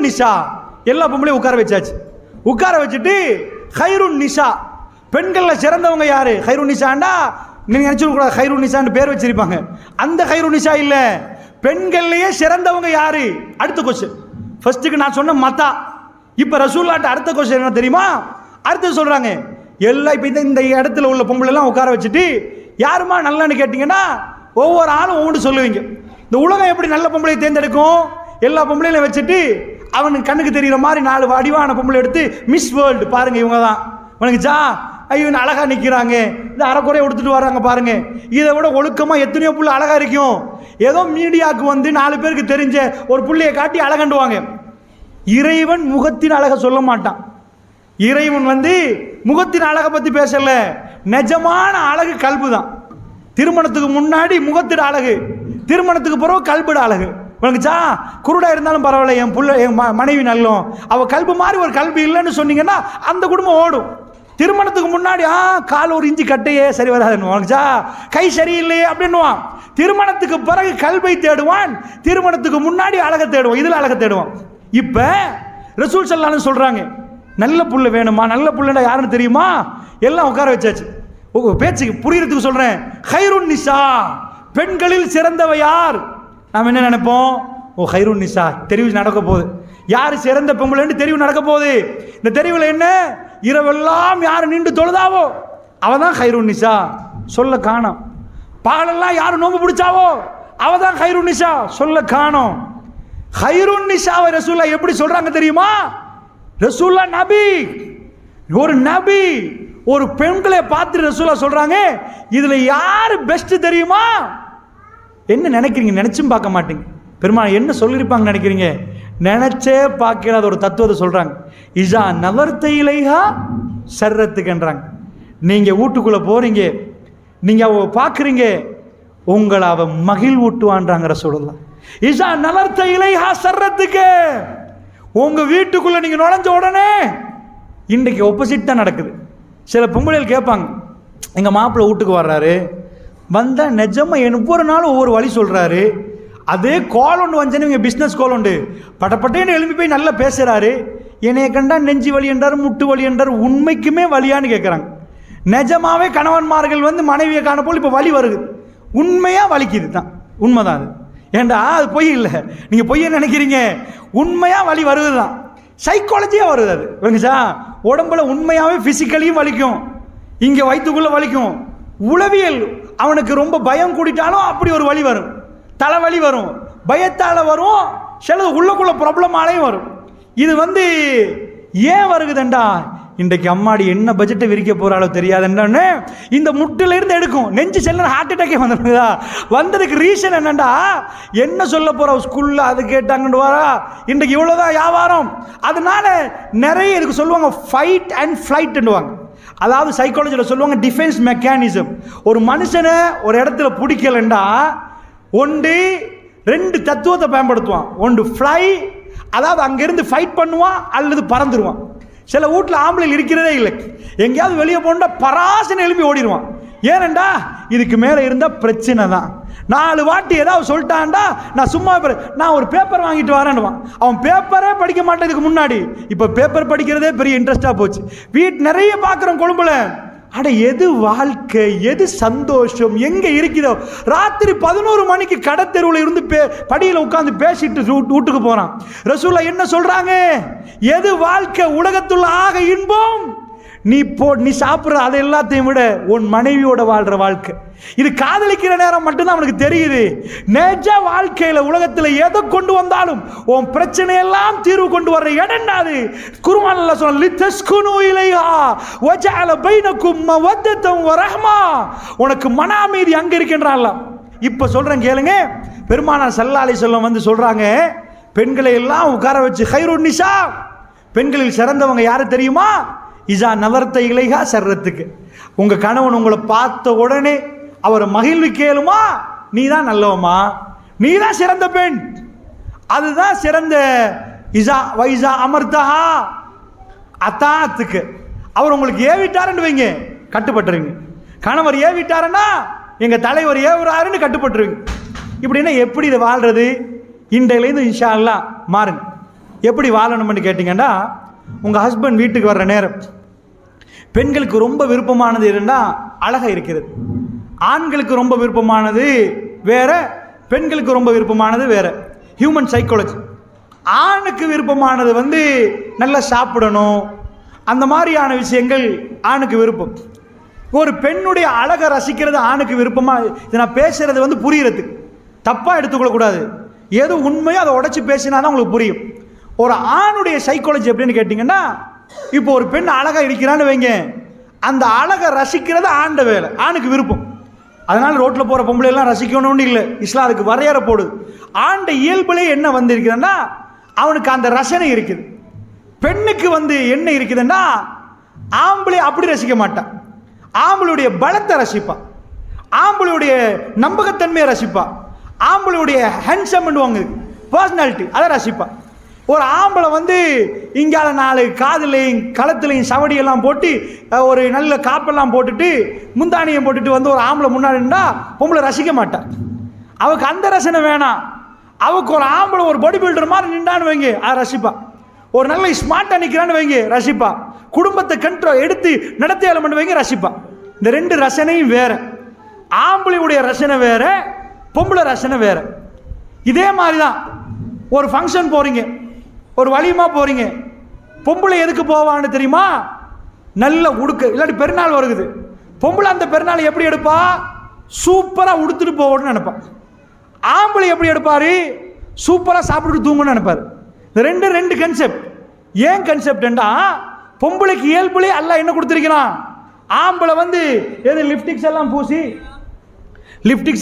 நிசா, எல்லா பொம்பளையும் உட்கார வச்சாச்சு. உட்கார வச்சுட்டு ஹைருன் நிசா, பெண்களில் சிறந்தவங்க யாரு? ஹைருன் நிசாண்டா நீங்க நினைச்சுக்கூடாது ஹைருன் நிசான்னு பேர் வச்சிருப்பாங்க, அந்த ஹைருன் நிசா இல்ல, பெண்கள்லயே சிறந்தவங்க யாரு? அடுத்த கொஸ்டின். ஃபர்ஸ்ட்டுக்கு நான் சொன்ன மத்தா. இப்ப ரசூலுல்லாஹ்ட்ட அடுத்த கொஸ்டின் என்ன தெரியுமா? அடுத்து சொல்றாங்க எல்லாம் இப்ப இந்த இடத்துல உள்ள பொம்பளை எல்லாம் உட்கார வச்சுட்டு யாருமா நல்லன்னு கேட்டீங்கன்னா ஒவ்வொரு ஆளும் ஒவ்வொன்று சொல்லுவீங்க. இந்த உலகம் எப்படி நல்ல பொம்பளையை தேர்ந்தெடுக்கும்? எல்லா பொம்பளையிலும் வச்சுட்டு அவனுக்கு கண்ணுக்கு தெரிகிற மாதிரி 4 வடிவான பொம்பளை எடுத்து மிஸ் வேர்ல்டு பாருங்க இவங்க தான் உனக்குச்சா, ஐயோ அழகா நிற்கிறாங்க, இந்த அரைக்குறையை கொடுத்துட்டு வராங்க பாருங்க, இதை விட ஒழுக்கமாக எத்தனையோ புள்ள அழகா இருக்கும். ஏதோ மீடியாவுக்கு வந்து 4 பேருக்கு தெரிஞ்ச ஒரு புள்ளையை காட்டி அழகண்டுவாங்க. இறைவன் முகத்தின் அழகை சொல்ல மாட்டான். இறைவன் வந்து முகத்தின் அழகை பற்றி பேசல, நிஜமான அழகு கல்பு தான். திருமணத்துக்கு முன்னாடி முகத்திட அழகு, திருமணத்துக்கு பிறகு கல்பிட அழகு. உனக்குச்சா குருடா இருந்தாலும் பரவாயில்ல, என் புள்ள என் மனைவி நல்லோம், அவள் கல்பு மாதிரி ஒரு கல்வி இல்லைன்னு சொன்னீங்கன்னா அந்த குடும்பம் ஓடும். திருமணத்துக்கு முன்னாடி கால் ஒரு இஞ்சி கட்டையே சரி வராதுன்னு, கை சரியில்லையே அப்படின்னுவான். திருமணத்துக்கு பிறகு கல்வை தேடுவான், திருமணத்துக்கு முன்னாடி அழகை தேடுவான், இதில் அழகை தேடுவான். இப்போ ரசூல் ஸல்லல்லாஹு சொல்றாங்க நல்ல புள்ள வேணுமா? நல்ல புள்ளடா யாருன்னு தெரியுமா? எல்லாம் உட்கார வச்சாச்சு. பேச்சுக்கு புரியறதுக்கு சொல்றேன். ஹைருன் நிசா, பெண்களில் சிறந்தவ யார்? நாம் என்ன நினைப்போம்? ஓ ஹைருன் நிசா தெரிவு நடக்க போகுது, யார் சிறந்த பொம்பளைன்னு தெரிவு நடக்க போகுது. இந்த தெரிவில் என்ன? இரவெல்லாம் யார் நின்று தொழுதாவோ அவதான் ஹைருன் நிசா. சொல்ல காணோம். பகலெல்லாம் யார் நோம்பு பிடிச்சாவோ அவதான் ஹைருன் நிசா. சொல்ல காணோம். ஹைருன் நிசாவை ரசூலுல்லாஹ் எப்படி சொல்றாங்க தெரியுமா? ரசூலுல்லாஹ் நபி, ஒரு நபி, ஒரு பெண்களை பார்த்து ரசூலுல்லாஹ் சொல்றாங்க இதுல யாரு பெஸ்ட் தெரியுமா? என்ன நினைக்கிறீங்க? நினைச்சும் பார்க்க மாட்டீங்க. பெருமாள் என்ன சொல்லியிருப்பாங்க நினைக்கிறீங்க? நினைச்சே பார்க்காத ஒரு தத்துவத்தை சொல்றாங்க. இஸா நவர்த இலைஹா சர்ரத்துக்குன்றாங்க. நீங்க வீட்டுக்குள்ள போறீங்க, நீங்க அவ பார்க்குறீங்க, உங்களை அவ மகிழ்வூட்டுவான்றாங்க ரசூலுல்லாஹ். இஸா நவர்த இலைஹா சர்ரத்துக்கு, உங்க வீட்டுக்குள்ள நீங்க நுழைஞ்ச உடனே இன்றைக்கு ஆப்போசிட் தான் நடக்குது. சில பொம்பளைகள் கேட்பாங்க, எங்க மாப்பிள்ளை வீட்டுக்கு வர்றாரு, வந்தா நிஜமா ஒவ்வொரு நாளும் ஒவ்வொரு வழி சொல்றாரு, அதே கால் ஒன்று வந்தேன்னு இவங்க பிஸ்னஸ் கால் உண்டு, பட்டப்பட்டேன்னு எழுப்பி போய் நல்லா பேசுறாரு, என்னைய கண்டா நெஞ்சு வலி என்றார், முட்டு வலி என்றார், உண்மைக்குமே வலியான்னு கேட்குறாங்க. நிஜமாவே கணவன்மார்கள் வந்து மனைவியை காணப்போல் இப்போ வலி வருது, உண்மையாக வலிக்குது தான், உண்மைதான் அது. ஏண்டா அது பொய் இல்லை, நீங்கள் பொய்ய நினைக்கிறீங்க, உண்மையாக வலி வருது தான், சைக்காலஜியாக வருது அது. புரிஞ்சுச்சா? உடம்புல உண்மையாகவே ஃபிசிக்கலியும் வலிக்கும், இங்கே வயிற்றுக்குள்ளே வலிக்கும். உளவியல் அவனுக்கு ரொம்ப பயம் கூட்டிட்டாலும் அப்படி ஒரு வலி வரும், தலைவலி வரும், பயத்தால் வரும், சிலது உள்ளக்குள்ள ப்ராப்ளமாலையும் வரும். இது வந்து ஏன் வருகுதுண்டா, இன்றைக்கு அம்மாடி என்ன பட்ஜெட்டை விரிக்க போகிறாளோ தெரியாதுன்னு இந்த முட்டில இருந்து எடுக்கும், நெஞ்சு செல்ல ஹார்ட் அட்டாக்கே வந்துடுதா. வந்ததுக்கு ரீசன் என்னண்டா, என்ன சொல்ல போகிற ஸ்கூலில் அது கேட்டாங்கன்னு வரா, இன்றைக்கு இவ்வளோதான் வியாபாரம். அதனால நிறைய இதுக்கு சொல்லுவாங்க ஃபைட் அண்ட் ஃப்ளைட்டுன்னுவாங்க. அதாவது சைக்காலஜியில் சொல்லுவாங்க டிஃபென்ஸ் மெக்கானிசம். ஒரு மனுஷனை ஒரு இடத்துல பிடிக்கலண்டா ஒன்று 2 தத்துவத்தை பயன்படுத்துவான். ஒன்று ஃப்ளை, அதாவது அங்கேருந்து ஃபைட் பண்ணுவான், அல்லது பறந்துடுவான். சில வீட்டில் ஆம்பளையில் இருக்கிறதே இல்லை, எங்கேயாவது வெளியே போனா பராசனை எழுப்பி ஓடிடுவான். ஏனண்டா இதுக்கு மேலே இருந்தால் பிரச்சனை தான். 4 வாட்டி ஏதாவது சொல்லிட்டான்டா, நான் சும்மா நான் ஒரு பேப்பர் வாங்கிட்டு வரேன்னுவான். அவன் பேப்பரே படிக்க மாட்டேன் இதுக்கு முன்னாடி, இப்போ பேப்பர் படிக்கிறதே பெரிய இன்ட்ரெஸ்டாக போச்சு. நிறைய பார்க்குறோம் கொழும்புல. அட எது வாழ்க்கை, எது சந்தோஷம் எங்கே இருக்குதோ, ராத்திரி 11 மணிக்கு கடத்தெருவில் இருந்து படியில் உட்காந்து பேசிட்டு வீட்டுக்கு போகிறான். ரசூலுல்லாஹ் என்ன சொல்கிறாங்க? எது வாழ்க்கை, உலகத்துள்ள ஆக இன்பம், நீ சாப்பிட்ற அதை எல்லாத்தையும் விட உன் மனைவியோட வாழ்கிற வாழ்க்கை. இது காதலிக்கிற நேரம் மட்டும்தான் அவனுக்கு தெரியுது. நிஜ வாழ்க்கையில் உலகத்தில் எதை கொண்டு வந்தாலும் உன் பிரச்சனையெல்லாம் தீர்வு கொண்டு வர்ற இடம்டாது. குர்ஆன் அல்லாஹ் சொல்றான் லிதஸ்குனு இலைஹா வஜஅல பைனக்கும் மவத்தன் வரஹ்மா, உனக்கு மன அமைதி அங்க இருக்கின்றான்ல. இப்போ சொல்றேன் கேளுங்க. பெருமானார் ஸல்லல்லாஹு அலைஹி வஸல்லம் வந்து சொல்றாங்க, பெண்களை எல்லாம் உட்கார வச்சு ஹைருன் நிசா, பெண்களில் சிறந்தவங்க யாரு தெரியுமா? இஸா நவர்த இலைஹா சர்ரத்துக்கு, உங்க கணவன் உங்களை பார்த்த உடனே அவரை மகிழ்வு கேளுமா, நீ தான் நல்லவமா, நீ தான் சிறந்த பெண், அதுதான் சிறந்த. இஸா வைஸா அமர்தஹா அத்தாத்துக்கு, அவர் உங்களுக்கு ஏவிட்டாருன்னு வைங்க, கட்டுப்பட்டுருவீங்க. கணவர் ஏவிட்டாருன்னா எங்க தலைவர் ஏவுறாருன்னு கட்டுப்பட்டுருவீங்க. இப்படின்னா எப்படி இதை வாழ்றது? இன்றையிலேருந்து இன்ஷா அல்லாஹ் மாறுங்க. எப்படி வாழணும்னு கேட்டிங்கன்னா, உங்கள் ஹஸ்பண்ட் வீட்டுக்கு வர்ற நேரம் பெண்களுக்கு ரொம்ப விருப்பமானது என்னன்னா அழகாக இருக்கிறது. ஆண்களுக்கு ரொம்ப விருப்பமானது வேற, பெண்களுக்கு ரொம்ப விருப்பமானது வேற. Human psychology. ஆணுக்கு விருப்பமானது வந்து நல்லா சாப்பிடணும், அந்த மாதிரியான விஷயங்கள் ஆணுக்கு விருப்பம். ஒரு பெண்ணுடைய அழகை ரசிக்கிறது ஆணுக்கு விருப்பமாக. இது நான் பேசுகிறது வந்து புரிகிறதுக்கு, தப்பாக எடுத்துக்கொள்ளக்கூடாது. எது உண்மையோ அதை உடச்சி பேசினா தான் உங்களுக்கு புரியும். ஒரு ஆணுடைய சைக்காலஜி எப்படின்னு கேட்டிங்கன்னா, இப்போ ஒரு பெண் அழகாக இருக்கிறான்னு வைங்க, அந்த அழகை ரசிக்கிறது ஆண்ட வேலை, ஆணுக்கு விருப்பம். அதனால் ரோட்டில் போகிற பொம்பளையெல்லாம் ரசிக்கணும்னு இல்லை, இஸ்லாம் அதுக்கு வரையறை போடுது. ஆண்ட இயல்புலேயே என்ன வந்திருக்குதுன்னா அவனுக்கு அந்த ரசனை இருக்குது. பெண்ணுக்கு வந்து என்ன இருக்குதுன்னா, ஆம்பளை அப்படி ரசிக்க மாட்டான். ஆம்பளுடைய பலத்தை ரசிப்பான், ஆம்பளுடைய நம்பகத்தன்மையை ரசிப்பான், ஆம்பளுடைய ஹேண்ட்ஸம்னுவாங்க பர்சனாலிட்டி அதை ரசிப்பான். ஒரு ஆம்பளை வந்து இங்கால 4 காதுலையும் களத்துலையும் சவடியெல்லாம் போட்டு ஒரு நல்ல காப்பெல்லாம் போட்டுட்டு முந்தானியை போட்டுட்டு வந்து ஒரு ஆம்பளை முன்னாடி நின்றா பொம்பளை ரசிக்க மாட்டான். அவருக்கு அந்த ரசனை வேணாம். அவருக்கு ஒரு ஆம்பளை ஒரு பாடி பில்டர் மாதிரி நின்றான்னு வைங்க, அதை ரசிப்பான். ஒரு நல்ல ஸ்மார்ட்டாக நிற்கிறான்னு வைங்க, ரசிப்பா. குடும்பத்தை கண்ட்ரோல் எடுத்து நடத்தி பண்ண வைங்க, ரசிப்பா. இந்த 2 ரசனையும் வேற. ஆம்பளையுடைய ரசனை வேற, பொம்பளை ரசனை வேற. இதே மாதிரி தான் ஒரு ஃபங்க்ஷன் போகிறீங்க, ஒரு வலிமா போகிறீங்க, பொம்பளை எதுக்கு போவான்னு தெரியுமா? நல்ல உடுக்க, இல்லாட்டி பெருநாள் வருகுது, பொம்பளை அந்த பெருநாள் எப்படி எடுப்பா? சூப்பராக உடுத்துட்டு போகணும்னு நினைப்பான். ஆம்பளை எப்படி எடுப்பார்? சூப்பராக சாப்பிட்டுட்டு தூங்கணும்னு நினைப்பார். இந்த ரெண்டு கன்செப்ட். ஏன் கன்செப்ட்ண்டா, பொம்பளைக்கு இயல்புலே அல்ல என்ன கொடுத்துருக்கிறான், ஆம்பளை வந்து எது லிப்டிக்ஸ்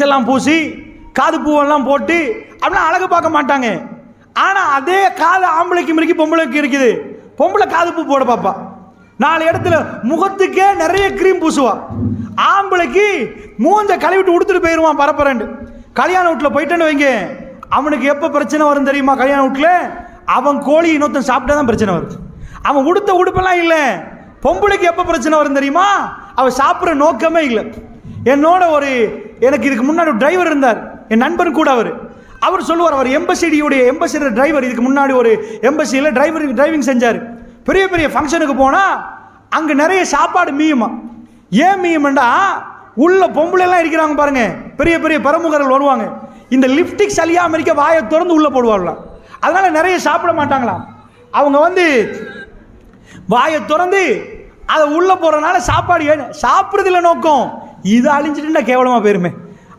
எல்லாம் பூசி காது பூவெல்லாம் போட்டு அப்படின்னா அழகு பார்க்க மாட்டாங்க. ஆனால் அதே காது ஆம்பளைக்கும் இருக்கு, பொம்பளைக்கு இருக்குது. பொம்பளை காது பூ போட பார்ப்பா, 4 இடத்துல முகத்துக்கே நிறைய கிரீம் பூசுவா. ஆம்பளைக்கு மூஞ்ச கழுவிட்டு உடுத்துட்டு போயிடுவான் பரப்பரண்டு. கல்யாண வீட்டில் போயிட்டேன்னு வைங்க, அவனுக்கு எப்போ பிரச்சனை வரும் தெரியுமா? கல்யாண வீட்டில் அவன் கோழி இன்னொருத்தன் சாப்பிட்டா தான் பிரச்சனை வருது. அவன் உடுத்த உடுப்பெல்லாம் இல்லை. பொம்பளைக்கு எப்போ பிரச்சனை வரும் தெரியுமா? அவன் சாப்பிட்ற நோக்கமே இல்லை. என்னோட எனக்கு இதுக்கு முன்னாடி ஒரு டிரைவர் இருந்தார், என் நண்பன் கூட. அவர் சொல்லுவார், அவர் எம்பசியோட டிரைவர். இதுக்கு முன்னாடி ஒரு எம்பசியில் டிரைவிங் செஞ்சார். பெரிய பெரிய ஃபங்க்ஷனுக்கு போனால் அங்கே நிறைய சாப்பாடு மீயுமா. ஏன் மீயும்டா, உள்ள பொம்பளைலாம் இருக்கிறாங்க பாருங்க, பெரிய பெரிய பிரமுகர்கள் வருவாங்க, இந்த லிப்டிக் சலியாம இருக்க வாயை திறந்து உள்ள போடுவாங்களாம். அதனால நிறைய சாப்பிட மாட்டாங்களாம். அவங்க வந்து வாயை திறந்து அதை உள்ள போறதுனால சாப்பாடு சாப்பிட்றதுல நோக்கம், இது அழிஞ்சிட்டுண்டா கேவலமா போயிருமே.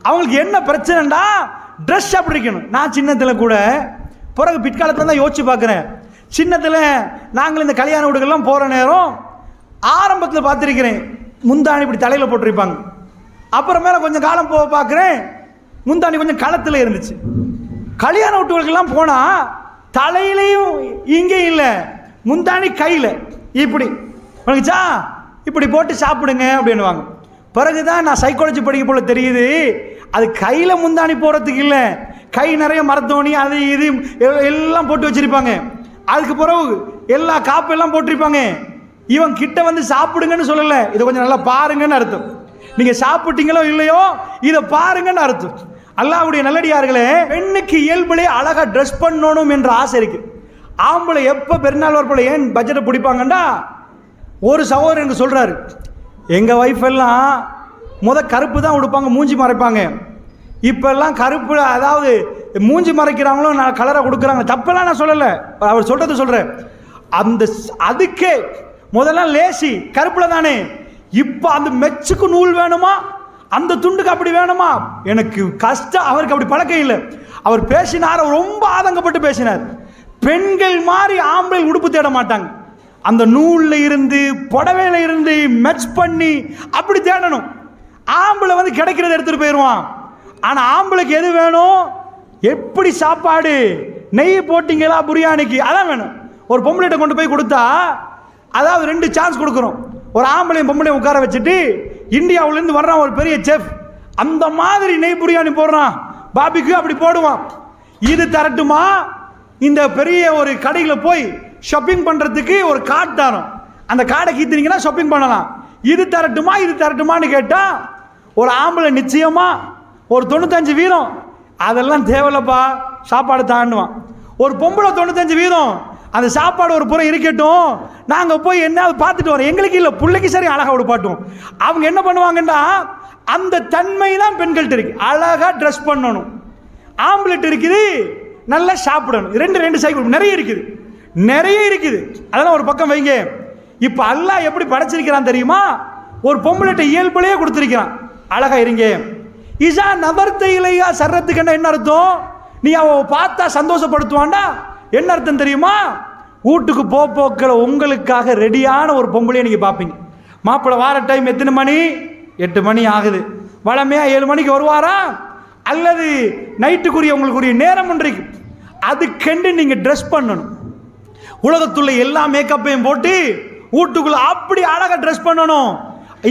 அவங்களுக்கு என்ன பிரச்சனைண்டா, ட்ரெஸ் அப்படி இருக்கணும். நான் சின்னத்தில் கூட பிறகு பிற்காலத்தில் தான் யோசிச்சு பார்க்குறேன். சின்னத்தில் நாங்கள் இந்த கல்யாண வீடுகள்லாம் போகிற நேரம் ஆரம்பத்தில் பார்த்துருக்கிறேன், முந்தாணி இப்படி தலையில் போட்டிருப்பாங்க. அப்புறமேல கொஞ்சம் காலம் போக பார்க்குறேன், முந்தாணி கொஞ்சம் களத்தில் இருந்துச்சு. கல்யாண வீட்டுகளுக்கெல்லாம் போனால் தலையிலையும் இங்கே இல்லை, முந்தாணி கையில் இப்படி உனக்குச்சா இப்படி போட்டு சாப்பிடுங்க அப்படின்னுவாங்க. பிறகுதான் நான் சைக்காலஜி படிக்க போல தெரியுது, அது கையில் முந்தாணி போகிறதுக்கு இல்லை, கை நிறைய மரத்தோணி அது இது எல்லாம் போட்டு வச்சிருப்பாங்க. அதுக்கு பிறகு எல்லா காப்பெல்லாம் போட்டிருப்பாங்க. இவன் கிட்ட வந்து சாப்பிடுங்கன்னு சொல்லலை, இதை கொஞ்சம் நல்லா பாருங்கன்னு அர்த்தம். நீங்கள் சாப்பிட்டீங்களோ இல்லையோ இதை பாருங்கன்னு அர்த்தம். அல்லாஹ்வுடைய நல்லடியார்களே, பெண்ணுக்கு இயல்புலே அழகாக ட்ரெஸ் பண்ணணும் என்ற ஆசை இருக்கு. ஆம்பளை எப்போ பெருநாள் வரப்போல ஏன் பட்ஜெட்டை பிடிப்பாங்கண்டா, ஒரு சகோதரர் எனக்கு சொல்கிறாரு, எங்கள் ஒய்ஃப் எல்லாம் கருப்பு தான் உடுப்பாங்க, மூஞ்சி மறைப்பாங்க. இப்போல்லாம் கருப்பு, அதாவது மூஞ்சி மறைக்கிறாங்களோ நான் கலராக கொடுக்குறாங்க, தப்பெல்லாம் நான் சொல்லலை, அவர் சொல்கிறது சொல்கிறேன். அதுக்கே முதல்ல லேசி கருப்பில் தானே, இப்போ அந்த மெச்சுக்கு நூல் வேணுமா, அந்த துண்டுக்கு அப்படி வேணுமா, எனக்கு கஷ்டம். அவருக்கு அப்படி பழக்கம் இல்லை. அவர் பேசினார், ரொம்ப ஆதங்கப்பட்டு பேசினார். பெண்கள் மாதிரி ஆம்பளை உடுப்பு தேட மாட்டாங்க, அந்த நூலில் இருந்து புடவையில இருந்து மெச் பண்ணி அப்படி தேடணும். ஆம்பளை வந்து கிடைக்கிறத எடுத்துகிட்டு போயிடுவான். ஆனால் ஆம்பளைக்கு எது வேணும், எப்படி சாப்பாடு, நெய் போட்டிங்களா பிரியாணிக்கு, அதான் வேணும். ஒரு பொம்பளைகிட்ட கொண்டு போய் கொடுத்தா, அதாவது 2 சான்ஸ் கொடுக்குறோம். ஒரு ஆம்பளையும் பொம்பளையும் உட்கார வச்சுட்டு, இந்தியாவிலேருந்து வர்றான் ஒரு பெரிய செஃப், அந்த மாதிரி நெய் பிரியாணி போடுறான், பாபிக்கு அப்படி போடுவான். இது தரட்டுமா, இந்த பெரிய ஒரு கடையில் போய் ஷாப்பிங் பண்ணுறதுக்கு ஒரு கார்டு தரோம், அந்த கார்டை கீத்துனீங்கன்னா ஷாப்பிங் பண்ணலாம். இது தரட்டுமான்னு கேட்டால் ஒரு ஆம்பளை நிச்சயமாக ஒரு 95 வீதம் அதெல்லாம் தேவையில்லப்பா சாப்பாடு தாண்டுவான். ஒரு பொம்பளை 95 வீதம், அந்த சாப்பாடு ஒரு புறம் இருக்கட்டும், நாங்கள் போய் என்ன பார்த்துட்டு வரோம், எங்களுக்கு இல்லை பிள்ளைக்கு சரி அழகாக உடுப்பாட்டும். அவங்க என்ன பண்ணுவாங்கன்னா அந்த தன்மை தான் பெண்கள்கிட்ட இருக்கு. அழகாக ட்ரெஸ் பண்ணணும், ஆம்பளெட் இருக்குது, நல்லா சாப்பிடணும், ரெண்டு சைக்கிள் நிறைய இருக்குது. அதெல்லாம் ஒரு பக்கம் வைங்க. இப்போ அல்லாஹ் எப்படி படைச்சிருக்கிறான் தெரியுமா? ஒரு பொம்பளைட்ட இயல்புலையே கொடுத்துருக்கிறான், அழகா இருங்க. இசா நபர்த்த இலையா சர்றத்துக்கு என்ன அர்த்தம்? நீ அவ பார்த்தா சந்தோஷப்படுத்துவான்டா, என்ன அர்த்தம் தெரியுமா? வீட்டுக்கு போக்கில் உங்களுக்காக ரெடியான ஒரு பொம்பளையை நீங்கள் பார்ப்பீங்க. மாப்பிள்ளை வார டைம் எத்தனை மணி? 8 மணி ஆகுது. வளமையாக 7 மணிக்கு வருவாரா? அல்லது நைட்டுக்குரிய உங்களுக்குரிய நேரம் ஒன்றைக்கு அதுக்கென்று நீங்கள் ட்ரெஸ் பண்ணணும். உலகத்துள்ள எல்லா மேக்கப்பையும் போட்டு வீட்டுக்குள்ள அப்படி அழகாக ட்ரெஸ் பண்ணணும்.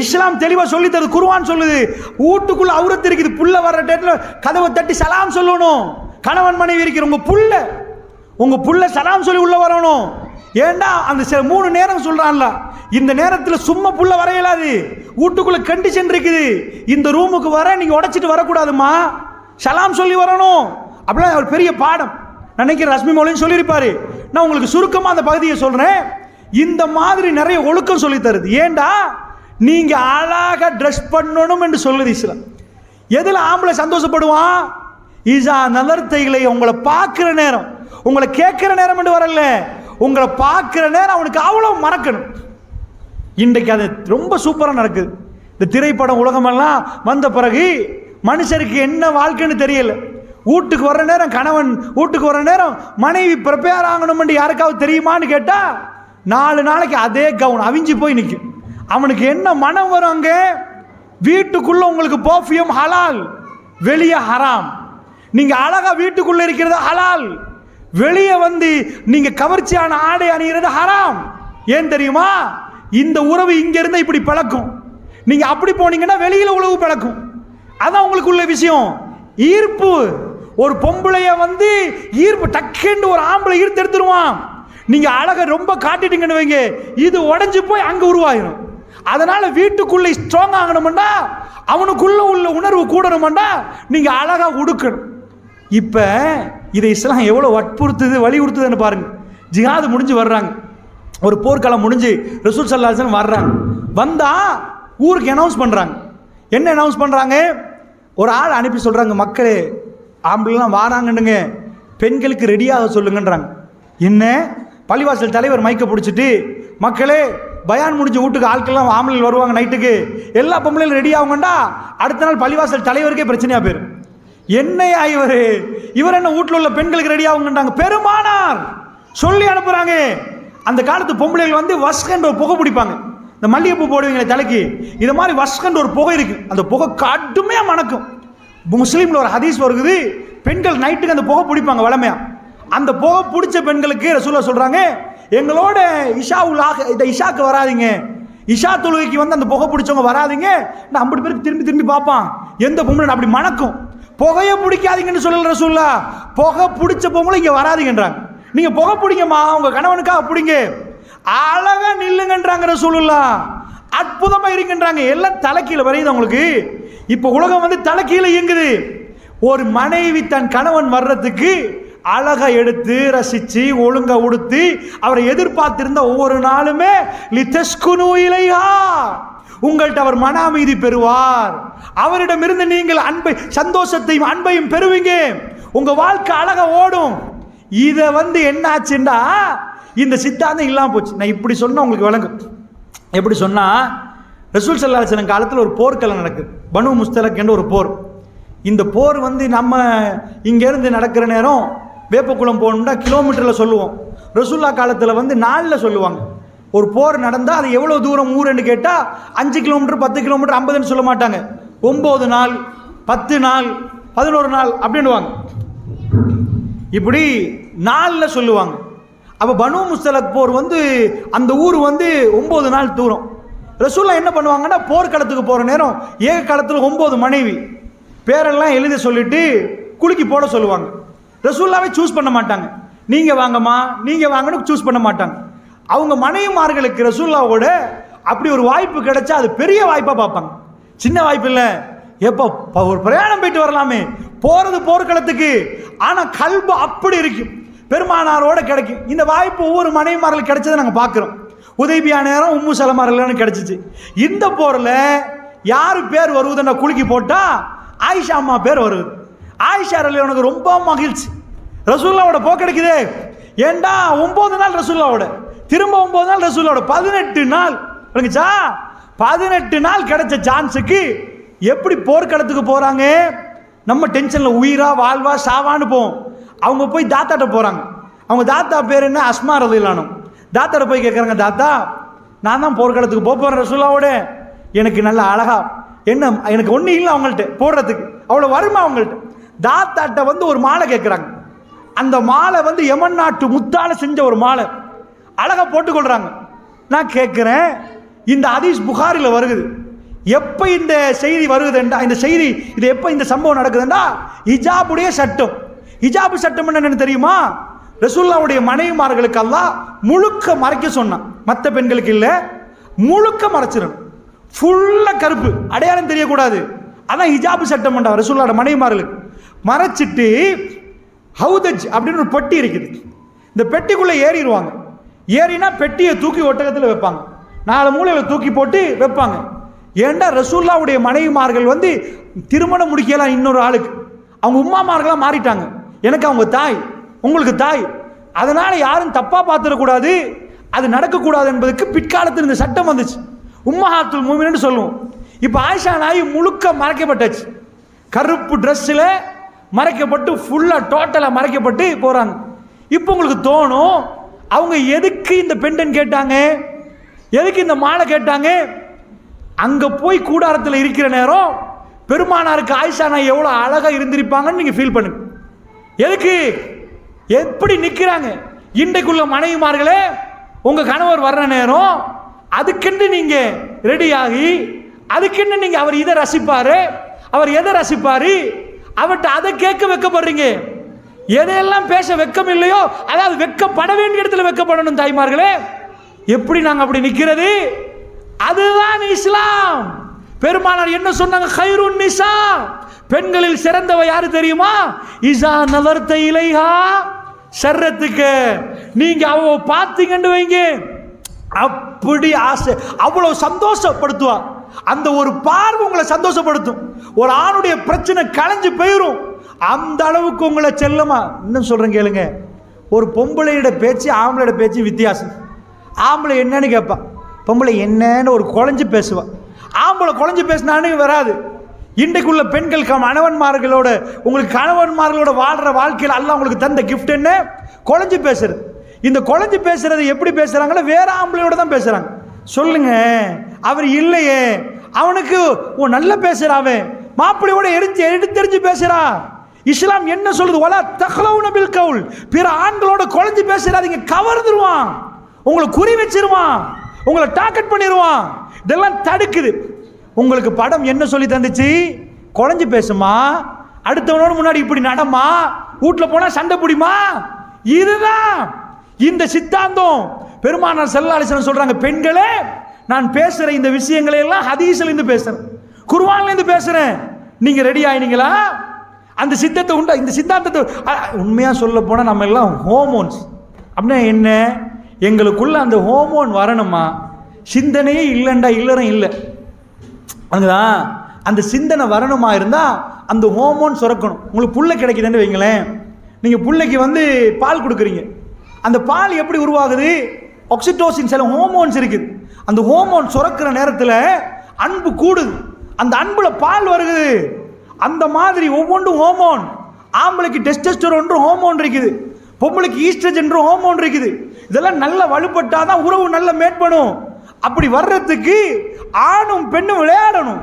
இஸ்லாம் தெளிவாக சொல்லி தருது, குர்ஆன் சொல்லுது. வீட்டுக்குள்ள அவுரத்து இருக்குது, புள்ள வர்ற டேட்டில் கதவை தட்டி சலாம் சொல்லணும். கணவன் மனைவி இருக்கிற உங்க புள்ள சலாம் சொல்லி உள்ள வரணும். ஏண்டா அந்த 3 நேரம் சொல்றான்ல, இந்த நேரத்தில் சும்மா புள்ள வர இயலாது, வீட்டுக்குள்ள கண்டிஷன் இருக்குது. இந்த ரூமுக்கு வர நீங்க உடைச்சிட்டு வரக்கூடாதுமா, சலாம் சொல்லி வரணும். அப்படிலாம் ஒரு பெரிய பாடம் நினைக்கிறேன் ரஸ்மி மௌலின்னு சொல்லியிருப்பாரு. நான் உங்களுக்கு சுருக்கமாக அந்த பகுதியை சொல்றேன். இந்த மாதிரி நிறைய ஒழுக்கம் சொல்லி தருது. ஏண்டா நீங்க அழகாக ட்ரெஸ் பண்ணணும் என்று சொல்லுது இஸ்லாம். எதுல ஆம்பளை சந்தோஷப்படுவான்? ஈசா நலர்த்தைகளை உங்களை பார்க்கிற நேரம், உங்களை கேட்கிற நேரம் என்று வரல, உங்களை பார்க்கிற நேரம் அவனுக்கு அவ்வளவு மறக்கணும். இன்றைக்கு அது ரொம்ப சூப்பராக நடக்குது. இந்த திரைப்படம் உலகமெல்லாம் வந்த பிறகு மனுஷருக்கு என்ன வாழ்க்கைன்னு தெரியல. வீட்டுக்கு வர்ற நேரம் கணவன், வீட்டுக்கு வர்ற நேரம் மனைவி ப்ரிப்பேர் ஆகணும் யாருக்காவது தெரியுமான்னு கேட்டா 4 நாளைக்கு அதே கவுன் அவிஞ்சு போய் நிற்கும். அவனுக்கு என்ன மனம் வரும்? அங்கே வீட்டுக்குள்ள உங்களுக்கு பர்ஃபியூம் ஹலால், வெளியே ஹராம். நீங்க அழகா வீட்டுக்குள்ள இருக்கிறது ஹலால், வெளியே வந்து நீங்க கவர்ச்சியான ஆடை அணிகிறது ஹராம். ஏன் தெரியுமா? இந்த உறவு இங்க இருந்து இப்படி பழக்கும், நீங்க அப்படி போனீங்கன்னா வெளியில உறவு பழக்கும். அதான் உங்களுக்கு உள்ள விஷயம். ஈர்ப்பு. ஒரு பொம்பளைய வந்து ஈர்ப்பு டக்குன்னு ஒரு ஆம்பளை ஈர்த்து எடுத்துருவான். நீங்க அழகை ரொம்ப காட்டிட்டீங்கன்னு வைங்க, இது உடஞ்சு போய் அங்க உருவாயிடும். அதனால வீட்டுக்குள்ள ஸ்ட்ராங் ஆகணும்டா, அவனுக்குள்ள உள்ள உணர்வு கூடணும்டா, நீங்க அழகா உடுக்கணும். இப்ப இதை இஸ்லாம் எவ்வளவு வற்புறுத்துது, வலியுறுத்துதுன்னு பாருங்க. ஜிஹாது முடிஞ்சு வர்றாங்க, ஒரு போர்க்காலம் முடிஞ்சு ரசூல் ஸல்லல்லாஹு அலைஹி வஸல்லம் வர்றாங்க. வந்தா ஊருக்கு அனௌன்ஸ் பண்றாங்க. என்ன அனௌன்ஸ் பண்றாங்க? ஒரு ஆள் அனுப்பி சொல்றாங்க, மக்களே ஆம்பளைலாம் வாராங்கன்னுங்க, பெண்களுக்கு ரெடியாக சொல்லுங்கன்றாங்க. என்ன? பள்ளிவாசல் தலைவர் மைக்க பிடிச்சிட்டு, மக்களே பயான் முடிஞ்ச வீட்டுக்கு ஆட்கள்லாம் ஆம்பளைகள் வருவாங்க, நைட்டுக்கு எல்லா பொம்பளையும் ரெடி ஆகுங்கண்டா. அடுத்த நாள் பள்ளிவாசல் தலைவருக்கே பிரச்சனையா போயிடும். என்னையா இவர் என்ன வீட்டில் உள்ள பெண்களுக்கு ரெடி ஆகுங்கன்றாங்க. பெருமானார் சொல்லி அனுப்புறாங்க. அந்த காலத்து பொம்பளைகள் வந்து வஸ்கன்ற ஒரு புகை பிடிப்பாங்க. இந்த மல்லிகைப்பூ போடுவீங்க தலைக்கு, இது மாதிரி வஸ்கன்ற ஒரு புகை இருக்கு. அந்த புகை கடுமையாக மணக்கும். முஸ்லீம்ல ஒரு ஹதீஸ் வருகுது, பெண்கள் நைட்டுக்கு அந்த புகை பிடிப்பாங்க வளமையா. அந்த புகை பிடிச்ச பெண்களுக்கு ரசூலுல்லாஹ் சொல்றாங்க, எங்களோட இஷாக்கு வராதிங்க, இஷா தொழுகைக்கு வந்து அந்த புகை பிடிச்சவங்க வராதிங்க. நான் 50 பேருக்கு திரும்பி பார்ப்பான், எந்த பொம்பளை அப்படி மணக்கும். புகையை பிடிக்காதீங்கன்னு சொல்லல ரசூலுல்லாஹ், புகை பிடிச்ச பொம்பளை இங்க வராதிங்கன்றாங்க. நீங்க புகை பிடிங்கம்மா, உங்க கணவனுக்காக பிடிங்க, அழகா நில்லுங்கன்றாங்க ரசூலுல்லாஹ். அற்புதமா இருக்கின்றாங்க. எல்லாம் தலைக்கீழ வரையுது அவங்களுக்கு. இப்ப உலகம் வந்து தலைக்கீழ இயங்குது. ஒரு மனைவி தன் கணவன் வர்றதுக்கு அழகா எடுத்து ரசிச்சு ஒழுங்கா உடுத்து அவரை எதிர்பார்த்திருந்த ஒவ்வொரு நாளுமே லிதஸ்குனு இலைஹா, உங்கள்கிட்ட அவர் மன அமைதி பெறுவார், அவரிடமிருந்து நீங்கள் அன்பை, சந்தோஷத்தையும் அன்பையும் பெறுவீங்க, உங்க வாழ்க்கை அழகா ஓடும். இத வந்து என்ன ஆச்சுண்டா இந்த சித்தாந்தம் இல்லாம போச்சு. நான் இப்படி சொன்னா உங்களுக்கு விளங்கும். எப்படி சொன்னா, ரசூல் ஸல்லல்லாஹு அலைஹி வஸல்லம் காலத்தில் ஒரு போர்க்களம் நடக்குது, பனு முஸ்தலக் என்ற ஒரு போர். இந்த போர் வந்து நம்ம இங்கேருந்து நடக்கிற நேரம் வேப்பக்குளம் போகணும்னா கிலோமீட்டரில் சொல்லுவோம். ரசூல்லா காலத்தில் வந்து நாளில் சொல்லுவாங்க. ஒரு போர் நடந்தால் அது எவ்வளோ தூரம் ஊருன்னு கேட்டால் 5 கிலோமீட்டர் 10 கிலோமீட்டர் 50ன்னு சொல்ல மாட்டாங்க. 9 நாள் 10 நாள் 11 நாள் அப்படின்னுவாங்க. இப்படி நாளில் சொல்லுவாங்க. அப்போ பனு முஸ்தலக் போர் வந்து அந்த ஊர் வந்து 9 நாள் தூரம். ரசூல்லா என்ன பண்ணுவாங்கன்னா, போர்க்களத்துக்கு போகிற நேரம் ஏக காலத்தில் 9 மனைவி பேரெல்லாம் எழுதி சொல்லிட்டு குலுக்கி போட சொல்லுவாங்க. ரசூல்லாவே சூஸ் பண்ண மாட்டாங்க, நீங்க வாங்கம்மா நீங்க வாங்கன்னு சூஸ் பண்ண மாட்டாங்க. அவங்க மனைவிமார்களுக்கு ரசூல்லாவோட அப்படி ஒரு வாய்ப்பு கிடைச்சா அது பெரிய வாய்ப்பா பார்ப்பாங்க, சின்ன வாய்ப்பு இல்லை. எப்போ ஒரு பிரயாணம் போயிட்டு வரலாமே, போறது போர்க்களத்துக்கு, ஆனா கல்பு அப்படி இருக்கும். பெருமானாரோட கிடைக்கும். இந்த வாய்ப்பு ஒவ்வொரு மனைவிமார்களுக்கு கிடைச்சதை நாங்கள் பார்க்குறோம். உதைபியா நேரம் உம்மு சலமார்களும் கிடைச்சிச்சு. இந்த போரில் யார் பேர் வருவதுன்னா குலுக்கி போட்டால் ஆயிஷா அம்மா பேர் வருது. ஆயிஷா ரலியல்லாஹு ரொம்ப மகிழ்ச்சி. ரசூலுல்லாவோட போக்கெடுக்குதே. ஏண்டா 9 நாள் ரசூலுல்லாவோட, திரும்ப 9 நாள் ரசூலுல்லாவோட, 18 நாள் விளங்குச்சா? 18 நாள் கிடைச்ச சான்ஸுக்கு எப்படி போர்க்களத்துக்கு போகிறாங்க? நம்ம டென்ஷனில் உயிரா வாழ்வா சாவான்னு போவோம். அவங்க போய் தாத்தாட்ட போகிறாங்க. அவங்க தாத்தா பேர் என்ன? அஸ்மா ரலியல்லாஹு. தாத்தாட்ட போய் கேட்குறாங்க, தாத்தா நான் தான் போர்க்களத்துக்கு போகிறேன் ரசூலுல்லாவோட, எனக்கு நல்ல அழகா என்ன, எனக்கு ஒன்றும் இல்லை அவங்கள்ட்ட போடுறதுக்கு, அவ்வளோ வருமா அவங்கள்ட்ட. தாத்தாட்ட வந்து ஒரு மாலை கேட்குறாங்க. அந்த மாலை வந்து யமன் நாட்டு முத்தால செஞ்ச ஒரு மாலை, அழகா போட்டுக்கொள்றாங்க. நான் கேட்குறேன், இந்த ஹதீஸ் புகாரில் வருகுது, எப்போ இந்த செய்தி வருகுதுண்டா, இந்த செய்தி இது எப்போ இந்த சம்பவம் நடக்குதுண்டா, ஹிஜாபுடைய சட்டம். ஹிஜாபு சட்டம் என்னன்னு தெரியுமா? ரசூலுல்லாவுடைய மனைவிமார்களுக்கு அல்லாஹ் முழுக்க மறைக்க சொன்னான். மற்ற பெண்களுக்கு இல்லை, முழுக்க மறைச்சிடணும். ஃபுல்லாக கருப்பு, அடையாளம் தெரியக்கூடாது. அதான் ஹிஜாபு சட்டம் பண்ணா ரசூலுல்லாஹ்வுடைய மனைவிமார்களுக்கு. மறைச்சிட்டு ஹவுதஜ் அப்படின்னு ஒரு பெட்டி இருக்குது. இந்த பெட்டிக்குள்ளே ஏறிடுவாங்க. ஏறினா பெட்டியை தூக்கி ஒட்டகத்தில் வைப்பாங்க, 4 மூலையில் தூக்கி போட்டு வைப்பாங்க. ஏண்டா ரசூலுல்லாஹ்வுடைய மனைவிமார்கள் வந்து திருமணம் முடிக்கலாம் இன்னொரு ஆளுக்கு, அவங்க உம்மாமார்களாக மாறிட்டாங்க. எனக்கு அவங்க தாய், உங்களுக்கு தாய், அதனால் யாரும் தப்பாக பார்த்துடக்கூடாது, அது நடக்கக்கூடாது என்பதுக்கு பிற்காலத்தில் இந்த சட்டம் வந்துச்சு. உம்மஹாத்துல் மூமினீன்னு சொல்லுவோம். இப்போ ஆயிஷா நாய் முழுக்க மறைக்கப்பட்டாச்சு. கருப்பு ட்ரெஸ்ஸில் மறைக்கப்பட்டு ஃபுல்லாக டோட்டலாக மறைக்கப்பட்டு போகிறாங்க. இப்போ உங்களுக்கு தோணும், அவங்க எதுக்கு இந்த பெண்டன் கேட்டாங்க, எதுக்கு இந்த மாலை கேட்டாங்க? அங்கே போய் கூடாரத்தில் இருக்கிற நேரம் பெருமானாருக்கு ஆயிஷா நாய் எவ்வளோ அழகாக இருந்திருப்பாங்கன்னு நீங்கள் ஃபீல் பண்ணுங்க. எதுக்கு, எப்படி நிற்கிறாங்க? இன்றைக்குள்ள மனைவிமார்களே, உங்கள் கணவர் வர்ற நேரம் அதுக்கென்று நீங்கள் ரெடியாகி, அதுக்கென்று நீங்கள் அவர் இதை ரசிப்பார், அவர் எதை ரசிப்பார், அவர்கிட்ட அதை கேட்க வைக்கப்படுறீங்க. எதையெல்லாம் பேச வெக்கம் இல்லையோ, அதாவது வெக்கப்பட வேண்டிய இடத்துல வெக்கப்படணும் தாய்மார்களே. எப்படி நாங்கள் அப்படி நிற்கிறது? அதுதான் இஸ்லாம். பெருமானார் என்ன சொன்னாங்க? கைருன் நிசா, பெண்களில் சிறந்தவ யாரு தெரியுமா? இஸா நவர்த இலைஹா சர்ரத்துக்கு, நீங்க அவ பார்த்தீங்கன்னு வைங்க, அப்படி ஆசை, அவ்வளவு சந்தோஷப்படுத்துவா. அந்த ஒரு பார்வை உங்களை சந்தோஷப்படுத்தும். ஒரு ஆணுடைய பிரச்சனை களைஞ்சு போயிடும். அந்த அளவுக்கு உங்களை செல்லமா. இன்னும் சொல்றேன் கேளுங்க, ஒரு பொம்பளையோட பேச்சு ஆம்பளையோட பேச்சு வித்தியாசம். ஆம்பளை என்னன்னு கேட்பா, பொம்பளை என்னன்னு ஒரு குழஞ்சு பேசுவா. ஆம்பளை குழஞ்சு பேசினானே வராது. இன்றைக்குள்ள பெண்கள் கணவன்மார்களோட, உங்களுக்கு கணவன்மார்களோட வாழ்ற வாழ்க்கையில் அல்லாஹ் உங்களுக்கு தந்த கிஃப்ட் என்ன? குழஞ்சு பேசுறது. இந்த குழஞ்சு பேசுறது எப்படி பேசுறாங்களோ வேற ஆம்பளையோட தான் பேசுறாங்க. சொல்லுங்க, அவர் இல்லையே, அவனுக்கு நல்ல பேசுறாவே, மாப்பிள்ளையோட எடுத்தெறிஞ்சு பேசுறா. இஸ்லாம் என்ன சொல்லுது? வலா தக்லவுன பில் கவுல், பிற ஆண்களோட குழஞ்சு பேசுறாதீங்க, கவர்ந்துருவான், உங்களை குறி வச்சிருவான், உங்களை டார்கெட் பண்ணிடுவான். இதெல்லாம் தடுக்குது. உங்களுக்கு படம் என்ன சொல்லி தந்துச்சு? குழஞ்சு பேசுமா, அடுத்தவனோட முன்னாடி இப்படி நடமா, வீட்டில் போனா சண்டை பிடிமா. இதுதான் இந்த சித்தாந்தம். பெருமானார் ஸல்லல்லாஹு அலைஹி வஸல்லம் சொல்றாங்க, பெண்களே, நான் பேசுற இந்த விஷயங்களை எல்லாம் ஹதீஸ்ல இருந்து பேசுறேன், குர்ஆன்ல இருந்து பேசுறேன். நீங்க ரெடி ஆயினீங்களா? அந்த சித்தத்தை உண்டா? இந்த சித்தாந்தத்தை உண்மையா சொல்ல போனா நம்ம எல்லாம் ஹோமோன்ஸ். அப்படின்னா என்ன? எங்களுக்குள்ள அந்த ஹோமோன் வரணுமா? சிந்தனையே இல்லைண்டா இல்லறம் இல்லை. அதுதான் அந்த சிந்தனை வரணுமா இருந்தா அந்த ஹோமோன் சுரக்கணும். உங்களுக்கு புள்ள கிடைக்குதுன்னு வைங்களேன், நீங்க புள்ளைக்கு வந்து பால் கொடுக்குறீங்க. அந்த பால் எப்படி உருவாகுது? ஆக்சிடோசின் சில ஹோமோன்ஸ் இருக்குது. அந்த ஹோமோன் சுரக்கிற நேரத்தில் அன்பு கூடுது, அந்த அன்புல பால் வருகுது. அந்த மாதிரி ஒவ்வொன்றும் ஹோமோன். ஆம்பளைக்கு டெஸ்டோஸ்டெரோன் ஹோமோன் இருக்குது, பொம்பளைக்கு ஈஸ்ட்ரஜன் ஹோமோன் இருக்குது. இதெல்லாம் நல்ல வலுப்பட்டாதான் உறவு நல்ல மேற்படும். அப்படி வர்றதுக்கு ஆணும் பெண்ணும் விளையாடணும்,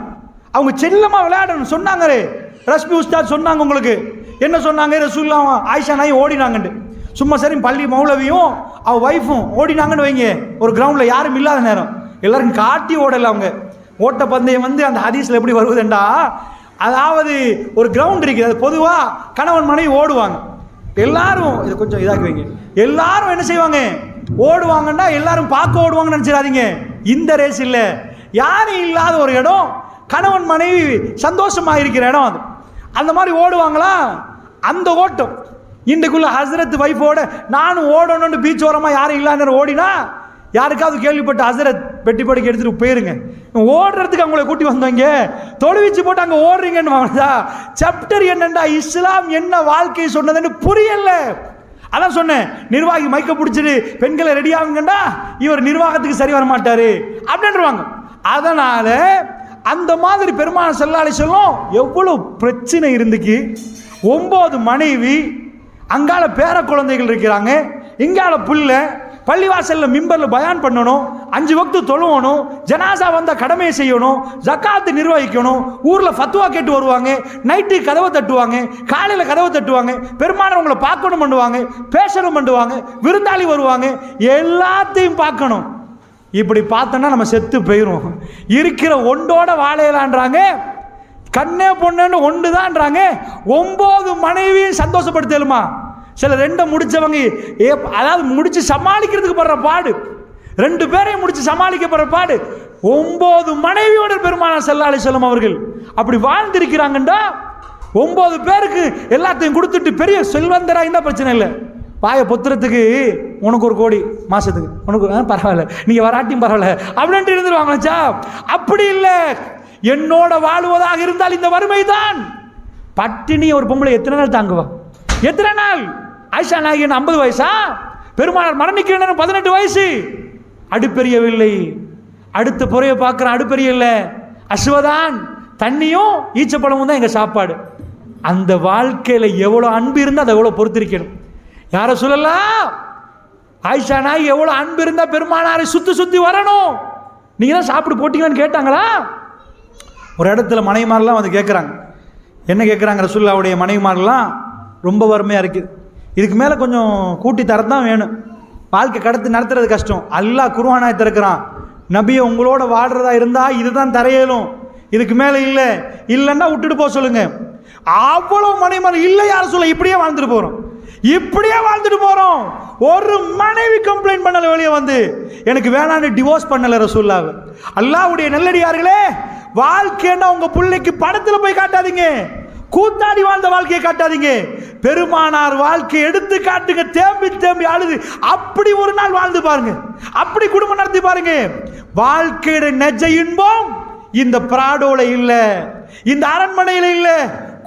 அவங்க செல்லமா விளையாடணும். சொன்னாங்களே ரஷ்மி உஸ்தாத் சொன்னாங்க. உங்களுக்கு என்ன சொன்னாங்க? ரசூலுல்லாஹ் ஆயிஷா நாய் ஓடினாங்கன்னு. சும்மா சரி பள்ளி மௌலவியும் அவ வைஃபும் ஓடினாங்கன்னு வைங்க, ஒரு கிரவுண்டில் யாரும் இல்லாத நேரம், எல்லாரும் காட்டி ஓடலை. அவங்க ஓட்ட பந்தயம் வந்து அந்த ஹதீஸில் எப்படி வருவதுண்டா, அதாவது ஒரு கிரவுண்ட் இருக்குது, அது பொதுவாக கணவன் மனைவி ஓடுவாங்க. எல்லாரும் இதை கொஞ்சம் இதாக்கி வைங்க, எல்லாரும் என்ன செய்வாங்க? ஓடுவாங்கன்னா எல்லாரும் பார்க்க ஓடுவாங்கன்னு நினச்சிடாதீங்க. இந்த ரேஸ் இல்லை, யாரும் இல்லாத ஒரு இடம், கணவன் மனைவி சந்தோஷமாக இருக்கிற இடம் அது. அந்த மாதிரி ஓடுவாங்களா? அந்த ஓட்டம் இன்றைக்குள்ள ஹசரத் வைஃபோட நானும் ஓடணும்னு பீச் ஓரமாக யாரும் இல்லாத ஓடினா யாருக்காவது கேள்விப்பட்ட ஹசரத் பெட்டி படுக்க எடுத்துட்டு போயிருங்க. ஓடுறதுக்கு அவங்கள கூட்டி வந்தவங்க தொழுவிச்சு போட்டு அங்கே ஓடுறீங்கன்னு வாங்கதா. சாப்டர் என்னண்டா இஸ்லாம் என்ன வாழ்க்கை சொன்னதுன்னு புரியல. அதான் சொன்னேன், நிர்வாகி மைக்க பிடிச்சிட்டு பெண்களை ரெடி ஆகுங்கண்டா இவர் நிர்வாகத்துக்கு சரி வர மாட்டாரு அப்படின்றவாங்க. அதனால அந்த மாதிரி பெருமாள் ஸல்லல்லாஹு அலைஹி வஸல்லம் எவ்வளவு பிரச்சனை இருந்துக்கு. 9 மனைவி, அங்கால பேர குழந்தைகள் இருக்கிறாங்க, இங்கால புள்ள, பள்ளிவாசல்ல மிம்பர்ல பயான் பண்ணணும், 5 வக்து தொழுவணும், ஜனாசா வந்த கடமையை செய்யணும், ஜக்காத்து நிர்வகிக்கணும், ஊர்ல ஃபத்வா கேட்டு வருவாங்க, நைட்டு கதவை தட்டுவாங்க, காலையில கதவை தட்டுவாங்க, பெருமானார் உங்களை பார்க்கணும் பண்ணுவாங்க, பேசணும் பண்ணுவாங்க, விருந்தாளி வருவாங்க, எல்லாத்தையும் பார்க்கணும். இப்படி பார்த்தோன்னா நம்ம செத்து போயிடும். இருக்கிற ஒண்டோட வாழையலான்றாங்க, கண்ணே பொண்ணுன்னு ஒன்று தான்றாங்க. 9 மனைவியும் சந்தோஷப்படுத்தலுமா? சில 2 முடிச்சவங்க அதாவது முடிச்சு சமாளிக்கிறதுக்கு படுற பாடு, 2 பேரையும் முடிச்சு சமாளிக்கப்படுற பாடு. 9 மனைவியோட பெருமானார் ஸல்லல்லாஹு அலைஹி வஸல்லம் அவர்கள் அப்படி வாழ்ந்திருக்கிறாங்கண்டா. 9 பேருக்கு எல்லாத்தையும் கொடுத்துட்டு பெரிய செல்வந்தராக இருந்தால் பிரச்சனை இல்லை. வாயை பொத்துறதுக்கு உனக்கு 1 கோடி மாசத்துக்கு, உனக்கு பரவாயில்ல, நீங்க வராட்டியும் பரவாயில்ல அப்படின்ட்டு இருந்துருவாங்களாச்சா? அப்படி இல்லை. என்னோட வாழ்வதாக இருந்தால் இந்த வறுமை தான். பட்டினி ஒரு பொம்பளை எத்தனை நாள் தாங்குவா? எத்தனை நாள்? ஆயிஷா நாயகன் 50 வயசா? பெருமானார் மரணிக்கிற 18 வயசு. அடுப்பெரியவில்லை. அடுத்த புறைய பார்க்குறேன், அடுப்பெரியல, அசுவதான் தண்ணியும் ஈச்சப்பழமும் தான் எங்க சாப்பாடு. அந்த வாழ்க்கையில எவ்வளவு அன்பு இருந்தால் அதை எவ்வளவு பொறுத்திருக்கணும். யார சொல்லலாம்? ஆயிஷா நாயகி எவ்வளவு அன்பு இருந்தா பெருமானாரை சுத்தி சுத்தி வரணும். நீங்க தான் சாப்பிட்டு போட்டீங்கன்னு கேட்டாங்களா? ஒரு இடத்துல மனைவிமாரெலாம் வந்து கேட்குறாங்க. என்ன கேட்குறாங்க? ரசூலுல்லாஹ்வுடைய மனைவிமாரெலாம் ரொம்ப வறுமையாக இருக்குது, இதுக்கு மேலே கொஞ்சம் கூட்டி தரத்தான் வேணும், வாழ்க்கை கடத்து நடத்துறது கஷ்டம். அல்லாஹ் குர்ஆனாய் திறக்கிறான், நபியை உங்களோட வாழ்றதா இருந்தால் இதுதான் தரையலும், இதுக்கு மேலே இல்லை, இல்லைன்னா விட்டுட்டு போக சொல்லுங்க. அவ்வளோ மனைவிமார் இல்லை யார் சொல்ல, இப்படியே வாழ்ந்துட்டு போகிறோம், இப்படியே வாழ்ந்துட்டு போறோம். ஒரு மனைவி கம்ப்ளைண்ட் பண்ணல, வெளியே வந்து எனக்கு வேணான்னு டிவோர்ஸ் பண்ணல ரசூலுல்லாஹ். அல்லாஹ்வுடைய நல்லடியார்களே, வாழ்க்கைன்னா உங்க பிள்ளைக்கு படத்துல போய் காட்டாதீங்க, கூத்தாடி வாழ்ந்த வாழ்க்கையை காட்டாதீங்க. பெருமானார் வாழ்க்கையை எடுத்து காட்டுங்க, தேம்பி தேம்பி அழுது அப்படி ஒரு நாள் வாழ்ந்து பாருங்க, அப்படி குடும்பம் நடத்தி பாருங்க. வாழ்க்கையோட நெஜ இன்பம் இந்த பிராடோல இல்ல, இந்த அரண்மனையில இல்ல,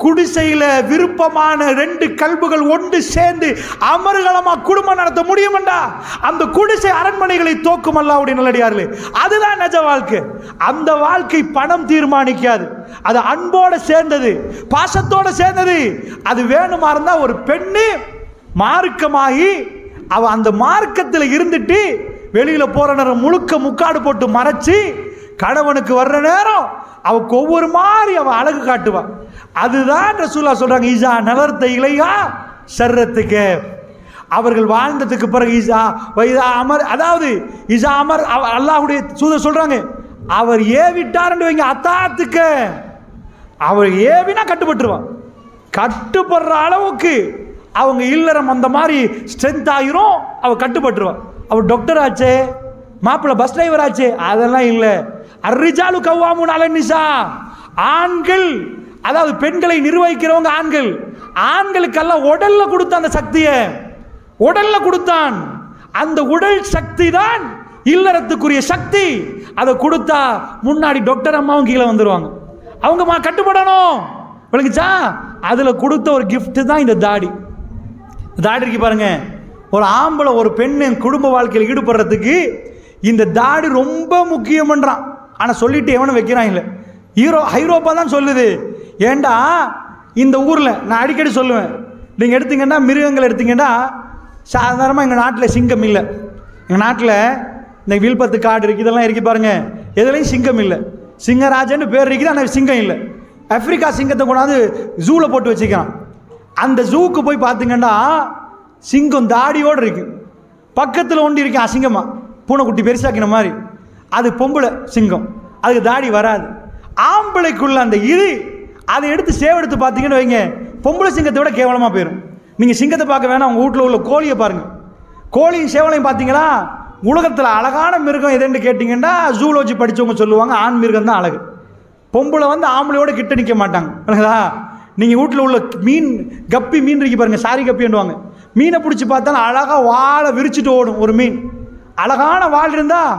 குடிசையில விருப்பமான 2 கல்புகள் ஒன்று சேர்ந்து அமர்கலமா குடும்பம் நடத்த முடியும்டா. அந்த குடிசை அரண்மனைகளை தோக்கும் அல்லாஹ்வுடைய நல்லடியார்களே, அதுதான் நிஜ வாழ்க்கை. அந்த வாழ்க்கை பணம் தீர்மானிக்காது, அது அன்போட சேர்ந்தது, பாசத்தோட சேர்ந்தது. அது வேணுமா இருந்தா ஒரு பெண்ணு மார்க்கமாகி அவ அந்த மார்க்கத்தில் இருந்துட்டு வெளியில போற நேரம் முழுக்க முக்காடு போட்டு மறைச்சு கணவனுக்கு வர்ற நேரம் அவக்கு ஒவ்வொரு மாதிரி அவ அழகு காட்டுவா. அதுதான் ரசூலுல்லாஹ் சொல்றாங்க, ஈசா நலர்த்த இலையா சர்ரத்துக்கு. அவர்கள் வாழ்ந்ததுக்கு பிறகு ஈசா வைதா அமர், அதாவது ஈசா அமர், அல்லாஹ்வுடைய தூதர் சொல்றாங்க, அவர் ஏவிட்டாருன்னு வைங்க அத்தாத்துக்கு, அவர் ஏவினா கட்டுப்பட்டுருவான். கட்டுப்படுற அளவுக்கு அவங்க இல்லறம் அந்த மாதிரி ஸ்ட்ரென்த் ஆகிரும், அவ கட்டுப்பட்டுருவான். அவர் டாக்டர் ஆச்சே, மாப்பிள்ளை பஸ் டிரைவர் ஆச்சே, அதெல்லாம் இல்லை. அர்ரிஜாலு கவ்வாமுன் அலன் நிசா, ஆண்கள், அதாவது பெண்களை நிர்வகிக்கிறவங்க ஆண்கள். ஆண்களுக்கெல்லாம் உடல்ல கொடுத்த அந்த சக்தியை உடல்ல கொடுத்தான். அந்த உடல் சக்தி தான் இல்லறத்துக்குரிய சக்தி. அதை கொடுத்தா முன்னாடி டாக்டர் அம்மாவும் கீழே வந்துருவாங்க, அவங்க கட்டுப்படணும். விளங்குச்சா? அதுல கொடுத்த ஒரு கிஃப்ட் தான் இந்த தாடி. தாடி இருக்கு பாருங்க. ஒரு ஆம்பளை ஒரு பெண்ணு குடும்ப வாழ்க்கையில் ஈடுபடுறதுக்கு இந்த தாடி ரொம்ப முக்கியம்ன்றான். ஆனால் சொல்லிட்டு எவனும் வைக்கிறான் இல்லை. ஐரோப்பா தான் சொல்லுது. ஏண்டா இந்த ஊரில் நான் அடிக்கடி சொல்லுவேன், நீங்கள் எடுத்தீங்கன்னா மிருகங்கள் எடுத்தீங்கன்னா சாதாரணமாக எங்கள் நாட்டில் சிங்கம் இல்லை. எங்கள் நாட்டில் இந்த வில்பத்து காடு இருக்குது, இதெல்லாம் இருக்கு பாருங்க, எதுலையும் சிங்கம் இல்லை. சிங்கராஜன்னு பேர் இருக்குது, ஆனால் சிங்கம் இல்லை. ஆப்பிரிக்கா சிங்கத்தை கொண்டாந்து ஜூவில் போட்டு வச்சுக்கிறான். அந்த ஜூக்கு போய் பார்த்தீங்கன்னா சிங்கம் தாடியோடு இருக்கு, பக்கத்தில் ஒண்டி இருக்கு அசிங்கமாக, பூனைக்குட்டி பெருசாக்கின மாதிரி. அது பொம்பளை சிங்கம், அதுக்கு தாடி வராது. ஆம்பளைக்குள்ள அந்த இது, அதை எடுத்து சேவெடுத்து பார்த்தீங்கன்னு வைங்க, பொம்பளை சிங்கத்தை விட கேவலமாக போயிடும். நீங்கள் சிங்கத்தை பார்க்க வேணாம், உங்கள் வீட்டில் உள்ள கோழியை பாருங்கள். கோழியும் சேவலையும் பார்த்தீங்களா, உலகத்தில் அழகான மிருகம் எதுன்னு கேட்டிங்கன்னா ஜூலோஜி படித்தவங்க சொல்லுவாங்க ஆண் மிருகம் தான் அழகு. பொம்பளை வந்து ஆம்பளையோட கிட்ட நிற்க மாட்டாங்க. நீங்கள் வீட்டில் உள்ள மீன், கப்பி மீன் இருக்கு பாருங்க, சாரி கப்பின்னுவாங்க. மீனை பிடிச்சி பார்த்தாலும் அழகாக வாழை விரிச்சிட்டு ஓடும் ஒரு மீன். அழகான வால் இருந்தால்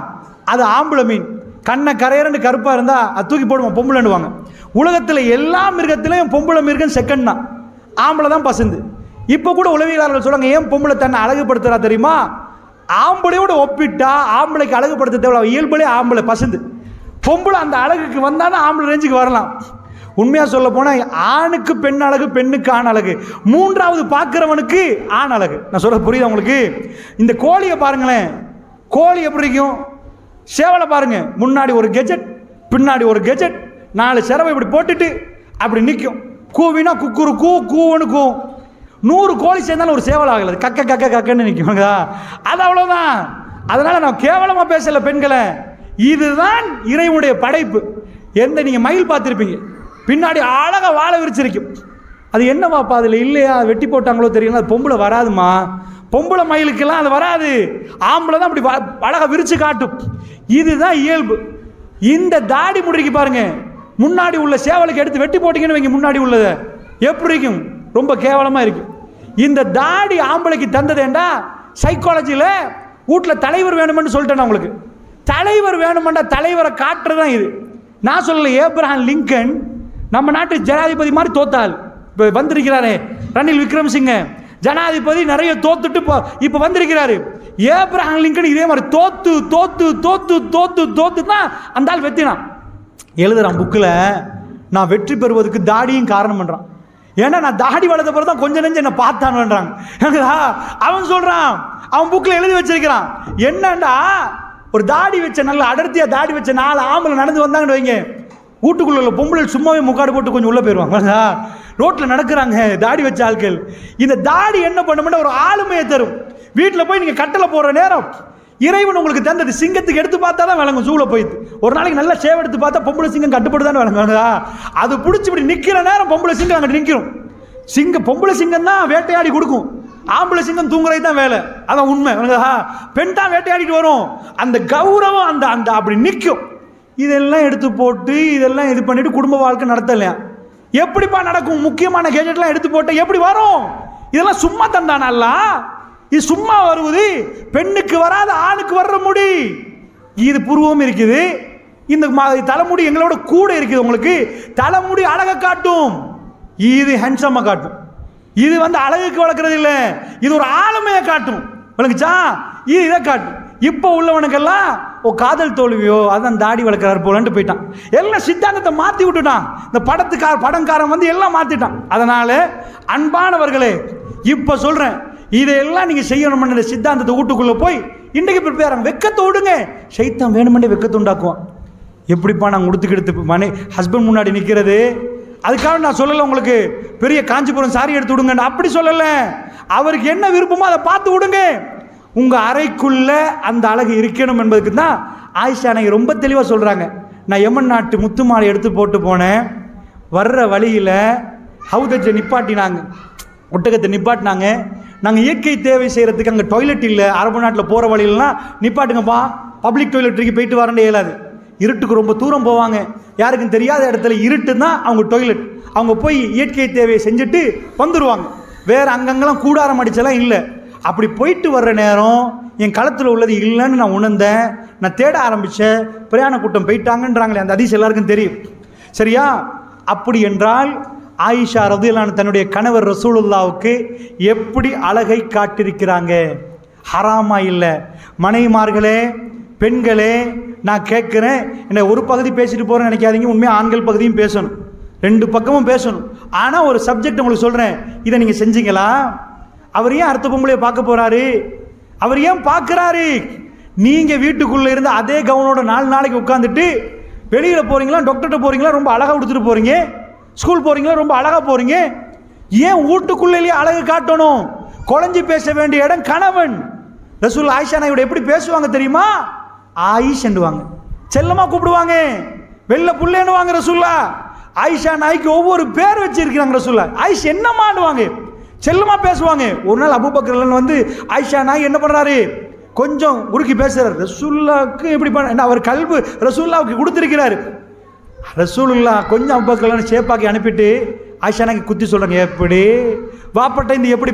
அது ஆம்பளை மீன். கண்ணை கரையரண்டு கருப்பாக இருந்தால் அது தூக்கி போடுவோம் பொம்பளைன்னுவாங்க. உலகத்தில் எல்லா மிருகத்திலையும் பொம்பளை மிருகம் செகண்ட் தான், ஆம்பளை தான் பசந்து. இப்போ கூட உளவியலாளர்கள் சொல்லுவாங்க, ஏன் பொம்பளை தன்னை அழகுபடுத்துறா தெரியுமா? ஆம்பளையோட ஒப்பிட்டா ஆம்பளைக்கு அழகுபடுத்த தேவை, இயல்புலே ஆம்பளை பசந்து. பொம்பளை அந்த அழகுக்கு வந்தால் தான் ஆம்பளை ரேஞ்சுக்கு வரலாம். உண்மையாக சொல்ல போனால் ஆணுக்கு பெண் அழகு, பெண்ணுக்கு ஆண் அழகு, மூன்றாவது பார்க்குறவனுக்கு ஆண் அழகு. நான் சொல்ல புரியுது உங்களுக்கு? இந்த கோழியை பாருங்களேன், கோழி எப்படி இருக்கும்? சேவலை பாருங்க, முன்னாடி ஒரு கெஜெட், பின்னாடி ஒரு கெஜெட், 4 சிறவை இப்படி போட்டுட்டு அப்படி நிற்கும். கூவினா குக்குரு கூ, கூவனு கூ. 100 கோழி சேர்ந்தாலும் ஒரு சேவல் ஆகலை, கக்க கக்க கக்கன்னு நிற்கும். அது அவ்வளோதான். அதனால் நான் கேவலமாக பேசலை பெண்களை, இதுதான் இறைவனுடைய படைப்பு. எந்த நீங்கள் மயில் பார்த்துருப்பீங்க, பின்னாடி அழகாக வாழை விரிச்சிருக்கும். அது என்ன வாப்பா அதில் இல்லையா, வெட்டி போட்டாங்களோ தெரியல, அது பொம்பளை வராதுமா. பொம்பளை மயிலுக்கெல்லாம் அது வராது, ஆம்பளை தான் அப்படி அழகாக விரிச்சு காட்டும். இதுதான் இயல்பு. இந்த தாடி முடிக்கு பாருங்க, முன்னாடி உள்ள சேவலுக்கு எடுத்து வெட்டி போட்டீங்கன்னு வைங்க, முன்னாடி உள்ளதை எப்படி இருக்கும்? ரொம்ப கேவலமாக இருக்கும். இந்த தாடி ஆம்பளைக்கு தந்ததேண்டா சைக்காலஜியில் வீட்டில் தலைவர் வேணுமென்னு சொல்லிட்டேன் உங்களுக்கு. தலைவர் வேணுமெண்டா தலைவரை காட்டுறது தான் இது. நான் சொல்லலை, ஏப்ரஹாம் லிங்கன் நம்ம நாட்டு ஜனாதிபதி மாதிரி தோத்தால் இப்போ வந்திருக்கிறாரே, ரணில் விக்ரமசிங்க ஜனாதிபதி நிறைய தோத்துட்டு இப்போ வந்திருக்கிறாரு. ஏப்ரஹாம் லிங்கன் இதே மாதிரி தோத்து தோத்து தோத்து தோத்து தோத்து தான் அந்த ஆள் வெத்தினான். எழுதுறான் புக்கில், நான் வெற்றி பெறுவதற்கு தாடியும் காரணம் பண்ணுறான். ஏன்னா நான் தாடி வளர்த்த பிறகு தான் கொஞ்சம் நெஞ்சு என்னை பார்த்தான்றாங்க. அவன் சொல்கிறான், அவன் புக்கில் எழுதி வச்சிருக்கிறான், என்னண்டா ஒரு தாடி வச்ச நல்ல அடர்த்தியாக தாடி வச்ச 4 ஆம்பளை நடந்து வந்தாங்கன்னு வைங்க, வீட்டுக்குள்ள உள்ள பொம்பளை சும்மாவே முக்காடு போட்டு கொஞ்சம் உள்ளே போயிடுவாங்க. ரோட்டில் நடக்கிறாங்க தாடி வச்ச ஆட்கள். இந்த தாடி என்ன பண்ணுமென்னா ஒரு ஆளுமையை தரும். வீட்டில் போய் நீங்கள் கட்டளை போடுற நேரம் இறைவன் உங்களுக்கு தந்தது. சிங்கத்துக்கு எடுத்து பார்த்தா தான் விளங்கும், ஜூவில் போயிட்டு ஒரு நாளைக்கு நல்லா சேவை எடுத்து பார்த்தா பொம்பளை சிங்கம் கட்டுப்பட்டு தான் விளங்குவாங்க. அது பிடிச்சி இப்படி நிற்கிற நேரம் பொம்பளை சிங்கம் அங்கிட்டு நிற்கிறோம். பொம்பளை சிங்கம் தான் வேட்டையாடி கொடுக்கும், ஆம்பளை சிங்கம் தூங்குறது தான் வேலை. அதான் உண்மை. பெண் தான் வேட்டையாடிட்டு வரும். அந்த கௌரவம் அந்த அந்த அப்படி நிற்கும். இதெல்லாம் எடுத்து போட்டு இதெல்லாம் இது பண்ணிட்டு குடும்ப வாழ்க்கை நடத்தலையா? எப்படிப்பா நடக்கும்? முக்கியமான கேஜெட்லாம் எடுத்து போட்டு எப்படி வரும்? இதெல்லாம் சும்மா தந்தானல்ல, இது சும்மா வருவது. பெண்ணுக்கு வராத ஆணுக்கு வர்ற முடி, இது புருவம் இருக்குது. இந்த தலைமுடி எங்களோட கூட இருக்குது. உங்களுக்கு தலைமுடி அழகை காட்டும், இது ஹேண்ட்ஸமாக காட்டும். இது அழகுக்கு வளர்க்கறது இல்லை, இது ஒரு ஆளுமையை காட்டும். விளங்குச்சா? இது இதை காட்டும். இப்போ உள்ளவனுக்கெல்லாம் காதல் தோல்வியோ அதான் தாடி வளர்க்குறாரு போலன்ட்டு போயிட்டான். எல்லாம் சித்தாந்தத்தை மாற்றி விட்டுட்டான். இந்த படங்காரன் எல்லாம் மாற்றிட்டான். அதனால் அன்பானவர்களே, இப்போ சொல்கிறேன், இதையெல்லாம் நீங்கள் செய்யணும்னு இந்த சித்தாந்தத்தை வீட்டுக்குள்ளே போய் இன்றைக்கு ப்ரிப்பேர் வெக்கத்தை விடுங்க. சைத்தான் வேணுமெண்டே வெக்கத்தை உண்டாக்குவான். எப்படிப்பா நாங்கள் உடுத்துக்கிடுத்து ஹஸ்பண்ட் முன்னாடி நிற்கிறது? அதுக்காக நான் சொல்லலை உங்களுக்கு பெரிய காஞ்சிபுரம் சாரி எடுத்து விடுங்க, அப்படி சொல்லலை. அவருக்கு என்ன விருப்பமோ அதை பார்த்து விடுங்க. உங்கள் அறைக்குள்ள அந்த அழகு இருக்கணும் என்பதுக்கு தான் ஆயிஷா நாங்கள் ரொம்ப தெளிவாக சொல்கிறாங்க. நான் யமன் நாட்டு முத்து மாலை எடுத்து போட்டு போனேன், வர்ற வழியில் ஹவுதஜை நிப்பாட்டினாங்க, ஒட்டகத்தை நிப்பாட்டினாங்க. நாங்கள் இயற்கை தேவை செய்கிறதுக்கு அங்கே டாய்லெட் இல்லை, அரபு நாட்டில் போகிற வழியிலலாம் நிப்பாட்டுங்கப்பா, பப்ளிக் டாய்லெட்டுக்கு போயிட்டு வரண்டே இயலாது. இருட்டுக்கு ரொம்ப தூரம் போவாங்க, யாருக்கும் தெரியாத இடத்துல இருட்டு தான் அவங்க டாய்லெட். அவங்க போய் இயற்கை தேவையை செஞ்சுட்டு வந்துடுவாங்க. வேறு அங்கங்கெல்லாம் கூடாரம் அடிச்செல்லாம் இல்லை. அப்படி போயிட்டு வர்ற நேரம் என் களத்தில் உள்ளது இல்லைன்னு நான் உணர்ந்தேன். நான் தேட ஆரம்பித்தேன். பிரயாண கூட்டம் போயிட்டாங்கன்றாங்களே, அந்த ஹதீஸ் எல்லாருக்கும் தெரியும். சரியா? அப்படி என்றால் ஆயிஷா ரலியல்லாஹு அன்ஹா தன்னுடைய கணவர் ரசூலுல்லாவுக்கு எப்படி அழகை காட்டியிருக்கிறாங்க. ஹராமா இல்லை. மனைவிமார்களே, பெண்களே, நான் கேட்குறேன், என்ன ஒரு பகுதி பேசிட்டு போகிறேன்னு நினைக்காதீங்க. உண்மையாக ஆண்கள் பகுதியும் பேசணும், 2 பக்கமும் பேசணும். ஆனால் ஒரு சப்ஜெக்ட் உங்களுக்கு சொல்கிறேன், இதை நீங்கள் செஞ்சீங்களா? அவர் ஏன் அடுத்த பொம்பளையை பார்க்க போகிறாரு? அவர் ஏன் பார்க்குறாரு? நீங்கள் வீட்டுக்குள்ளே இருந்து அதே கவுனோட 4 நாளைக்கு உட்காந்துட்டு வெளியில் போகிறீங்களா, டாக்டர்கிட்ட போகிறீங்களா, ரொம்ப அழகாக கொடுத்துட்டு போகிறீங்க, ஸ்கூல் போகிறீங்களா, ரொம்ப அழகாக போகிறீங்க. ஏன் வீட்டுக்குள்ளேயே அழகு காட்டணும்? குழஞ்சி பேச வேண்டிய இடம் கணவன். ரசூல் ஆயிஷா நாயோட எப்படி பேசுவாங்க தெரியுமா? ஆயிஷ் என்றுவாங்க, செல்லமாக கூப்பிடுவாங்க, வெள்ள புள்ளேன்னுவாங்க ரசூல்லா. ஆயிஷா நாய்க்கு ஒவ்வொரு பேர் வச்சிருக்கிறாங்க ரசூல்லா. ஆயிஷ் என்னமாடுவாங்க, செல்லமாக பேசுவாங்க. ஒரு நாள் அபூபக்கர் ஆயிஷா நாய் என்ன பண்ணுறாரு, கொஞ்சம் உருக்கி பேசுகிறார். ரசூல்லாவுக்கு எப்படி பண்ண, அவர் கல்பு ரசூல்லாவுக்கு கொடுத்துருக்கிறாரு. ரசூலுல்லா கொஞ்சம் அபூபக்கர் சேப்பாக்கி அனுப்பிட்டு ஆயிஷா நாய்க்கு குத்தி சொல்றாங்க, எப்படி வாப்பட்ட இந்த எப்படி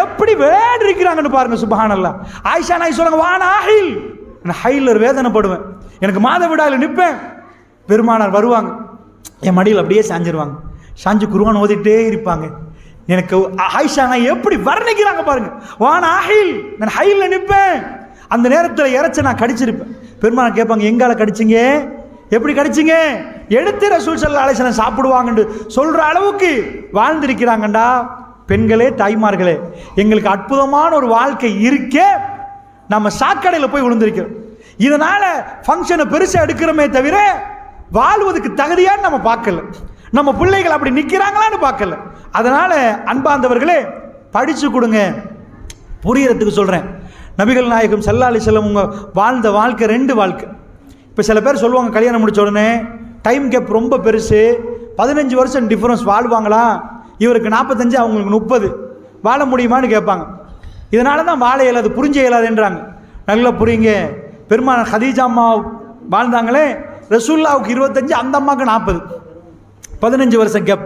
எப்படி விளையாடி இருக்கிறாங்கன்னு பாருங்க. சுப்ஹானல்லாஹ். ஆயிஷா நாய் சொல்றாங்க, வானா ஹைல், நான் ஹைலில் வேதனைப்படுவேன், எனக்கு மாதவிடாயில் நிற்பேன். பெருமானார் வருவாங்க, என் மடியில் அப்படியே சாஞ்சிருவாங்க, சாஞ்சு குர்ஆன் ஓதிட்டே இருப்பாங்க. எனக்கு ஆயிஷா நாய் எப்படி வர்ணிக்கிறாங்க பாருங்க, வானா ஹைல், நான் ஹைலில் நிற்பேன். அந்த நேரத்தில் இறைச்ச நான் கடிச்சிருப்பேன். பெருமானார் கேட்பாங்க, எங்கால கடிச்சிங்க, எப்படி கடிச்சிங்க? எடுத்து ரசூல் ஸல்லல்லாஹு அலைஹி வஸல்லம் சாப்பிடுவாங்கன்னு சொல்ற அளவுக்கு வாழ்ந்திருக்கிறாங்கண்டா. பெண்களே, தாய்மார்களே, எங்களுக்கு அற்புதமான ஒரு வாழ்க்கை இருக்கே, நம்ம சாக்கடையில் போய் விழுந்திருக்கிறோம். இதனால ஃபங்க்ஷனை பெருசாக எடுக்கிறோமே தவிர வாழ்வதற்கு தகுதியான்னு நம்ம பார்க்கல, நம்ம பிள்ளைகள் அப்படி நிற்கிறாங்களான்னு பார்க்கல. அதனால அன்பார்ந்தவர்களே, படிச்சு கொடுங்க. புரியறதுக்கு சொல்றேன். நபிகள் நாயகம் ஸல்லல்லாஹு அலைஹி வஸல்லம் உங்க வாழ்ந்த வாழ்க்கை 2 வாழ்க்கை. இப்போ சில பேர் சொல்லுவாங்க, கல்யாணம் முடிச்ச உடனே டைம் கேப் ரொம்ப பெருசு, 15 வருஷம் டிஃபரன்ஸ் வாழ்வாங்களா, இவருக்கு 45 அவங்களுக்கு 30, வாழ முடியுமான்னு கேட்பாங்க. இதனால தான் வாழ இயலாது, புரிஞ்ச இயலாதுன்றாங்க. நல்லா புரியுங்க. பெருமானார் ஹதீஜா அம்மா வாழ்ந்தாங்களே, ரசூலுல்லாவுக்கு 25, அந்த அம்மாவுக்கு 40, 15 வருஷம் கேப்.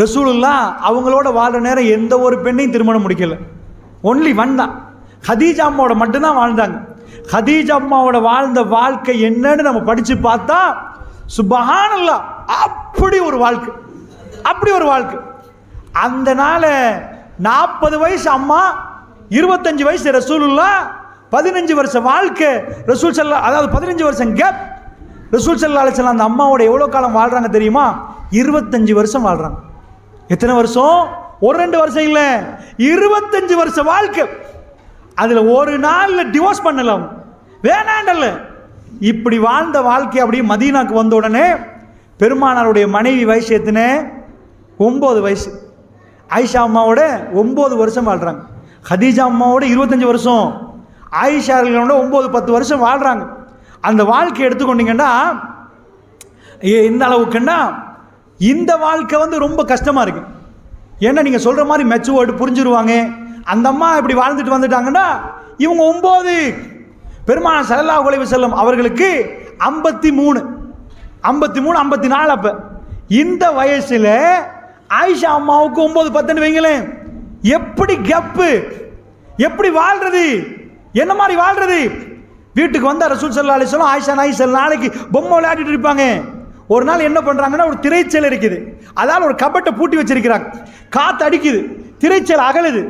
ரசூலுல்லாஹ் அவங்களோட வாழ்ற நேரம் எந்த ஒரு பெண்ணையும் திருமணம் முடிக்கல, ஒன்லி 1 தான். ஹதீஜா அம்மாவோட மட்டும்தான் வாழ்ந்தாங்க. ஹதீஜா அம்மாவோட வாழ்ந்த வாழ்க்கை என்னன்னு நம்ம படிச்சு பார்த்தா சுப்ஹானல்லாஹ், அப்படி ஒரு வாழ்க்கை, அப்படி ஒரு வாழ்க்கை. அந்த நாள 40 வயசு அம்மா, 25 வயசு ரசூலுல்லாஹ், 15 வருஷம் வாழ்க்கை ரசூல் ஸல்லல்லாஹு, அதாவது 15 வருஷம் கேப். ரசூல் ஸல்லல்லாஹு அலைஹி வஸல்லம் அந்த அம்மாவோட எவ்வளோ காலம் வாழ்றாங்க தெரியுமா? 25 வருஷம் வாழ்றாங்க. எத்தனை வருஷம்? 1-2 வருஷம் இல்லை, 25 வருஷம் வாழ்க்கை. அதுல ஒரு நாள்ல டிவோர்ஸ் பண்ணலாம், வேணாண்டல்ல. இப்படி வாழ்ந்த வாழ்க்கை அப்படியே மதீனாக்கு வந்த உடனே பெருமானாருடைய மனைவி வயசு எத்தனை? 9 வயசு. ஆயிஷா அம்மாவோட 9 வருஷம் வாழ்றாங்க. ஹதீஜா அம்மாவோட 25 வருஷம், ஆயிஷா 9-10 வருஷம் வாழ்றாங்க. அந்த வாழ்க்கை எடுத்துக்கொண்டீங்கன்னா எந்த அளவுக்குன்னா, இந்த வாழ்க்கை வந்து ரொம்ப கஷ்டமா இருக்கு. ஏன்னா நீங்க சொல்ற மாதிரி மெச்சுவர்டு புரிஞ்சிருவாங்க. அந்த அம்மா இப்படி வாழ்ந்துட்டு வந்துட்டாங்கன்னா இவங்க 9, பெருமானார் ஸல்லல்லாஹு அலைஹி வஸல்லம் அவர்களுக்கு 53, 54. அப்ப இந்த வயசுல ஆயிஷா அம்மாவுக்கு 9-10 வைங்களேன். எப்படி கப்பு, எப்படி வாழ்றது, என்ன மாதிரி வாழ்றது? வீட்டுக்கு வந்த ரசூல் ஸல்லல்லாஹு அலைஹி வஸல்லம் ஆயிஷா நாய் சில நாளைக்கு பொம்மை விளையாடிட்டு இருப்பாங்க. ஒரு நாள் என்ன பண்றாங்கன்னா, ஒரு திரைச்சல் இருக்குது, அதால ஒரு கபட்டை பூட்டி வச்சிருக்கிறாங்க. காத்து அடிக்குது, திரைச்சல் அகலுது.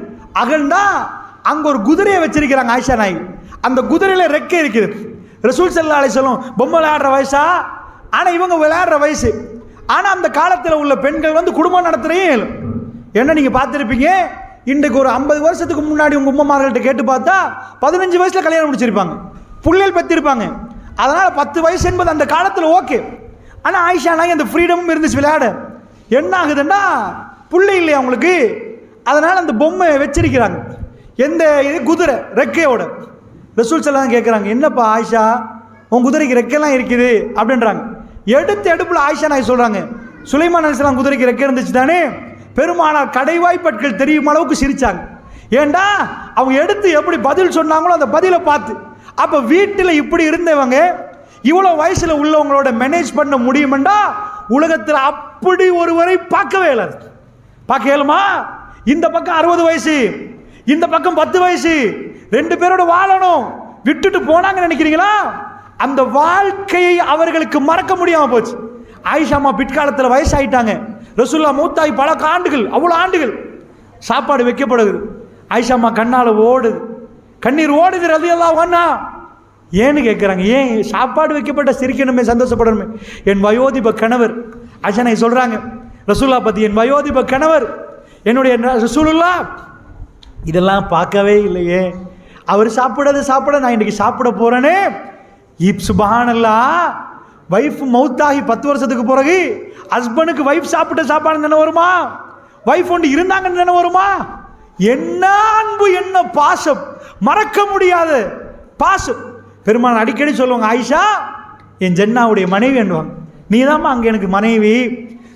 அகல்னா அங்க ஒரு குதிரையை வச்சிருக்கிறாங்க ஆயிஷா நாய். அந்த குதிரையில ரெக்கை இருக்குது. ரசூல் ஸல்லல்லாஹு அலைஹி வஸல்லம் பொம்மை விளையாடுற வயசா, ஆனா இவங்க விளையாடுற வயசு. ஆனா அந்த காலத்தில் உள்ள பெண்கள் வந்து குடும்பம் நடத்துறே. என்ன நீங்க பார்த்துருப்பீங்க, இன்றைக்கு ஒரு 50 வருஷத்துக்கு முன்னாடி உங்க உம்மமார்கள்ட்ட கேட்டு பார்த்தா 15 வயசுல கல்யாணம் முடிச்சிருப்பாங்க, புள்ளைகள் பெற்றிருப்பாங்க. அதனால 10 வயசு என்பது அந்த காலத்தில் ஓகே. ஆனா ஆயிஷா நாய் அந்த ஃப்ரீடமும் இருந்துச்சு விளையாட. என்ன ஆகுதுன்னா, புள்ளை இல்லையா அவங்களுக்கு, அதனால அந்த பொம்மை வச்சிருக்கிறாங்க. எந்த குதிரை ரெக்கையோட. ரசூல் ஸல்லல்லாஹு கேட்குறாங்க, என்னப்பா ஆயிஷா, உன் குதிரைக்கு ரெக்கையெல்லாம் இருக்குது அப்படின்றாங்க. எடுப்புல ஆயிஷா நாய் சொல்றாங்க, சுலைமான் அலைஹிஸ்ஸலாம் குதிரைக்கு ரெக்கை இருந்துச்சு தானே. பெருமானார் கடைவாய்ப்பற்கள் தெரியும் அளவுக்கு சிரிச்சாங்க. ஏண்டா அவங்க எடுத்து எப்படி பதில் சொன்னாங்களோ அந்த பதிலை பார்த்து. அப்ப வீட்டில் இப்படி இருந்தவங்க இவ்வளவு வயசுல உள்ளவங்களோட மேனேஜ் பண்ண முடியுமெண்டா உலகத்தில் அப்படி ஒருவரை பார்க்கவே இல்லை. பார்க்க இயலுமா? இந்த பக்கம் 60 வயசு, இந்த பக்கம் 10 வயசு, 2 பேரோட வாழணும், விட்டுட்டு போனாங்க நினைக்கிறீங்களா? அந்த வாழ்க்கையை அவர்களுக்கு மறக்க முடியாம போச்சு. ஆயிஷா அம்மா பிற்காலத்தில் வயசாயிட்டாங்க. ரசூலுல்லாஹ் மூத்தாய் பல ஆண்டுகள், அவ்வளவு ஆண்டுகள் சாப்பாடு வைக்கப்படுது. ஆயிஷா அம்மா கண்ணால ஓடுது, கண்ணீர் ஓடுது. ரலியல்லாஹு அன்ஹா ஏன்னு கேட்குறாங்க, ஏன் சாப்பாடு வைக்கப்பட்ட சிரிக்கணுமே, சந்தோஷப்படணுமே. என் வயோதிப கணவர் ஆயிஷா நாய் சொல்றாங்க ரசூலுல்லாஹ் பத்தி, என் வயோதிப கணவர் என்னுடைய ரசூலுல்லாஹ் இதெல்லாம் பார்க்கவே இல்லையே, அவர் சாப்பிட நான் இன்னைக்கு சாப்பிட போறேனே. சுப்ஹானல்லாஹ், வைஃப் மௌத்தாகி 10 வருஷத்துக்கு பிறகு ஹஸ்பண்டுக்கு வைஃப் சாப்பிட்ட சாப்பாடு தானே வருமா, வைஃப் ஒன்று இருந்தாங்கன்னு தானே வருமா? என்ன அன்பு, என்ன பாசம், மறக்க முடியாத பாசம். பெருமாள் அடிக்கடி சொல்லுவாங்க, ஆயிஷா என் ஜன்னாவுடைய மனைவி என்னுவாங்க, நீ தான்மா அங்கே எனக்கு மனைவி.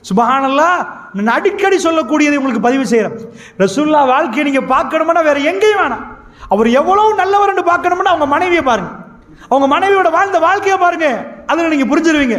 சுப்ஹானல்லாஹ், நான் அடிக்கடி சொல்லக்கூடியதை உங்களுக்கு பதிவு செய்கிறேன். ரசூலுல்லாஹ் வாழ்க்கையை நீங்கள் பார்க்கணும்னா வேற எங்கேயும் வேணாம். அவர் எவ்வளவு நல்லவர் என்று பார்க்கணும்னா அவங்க மனைவியை பாருங்க, அவங்க மனைவியோட வாழ்ந்த வாழ்க்கையை பாருங்க, அதில் நீங்கள் புரிஞ்சிருவீங்க.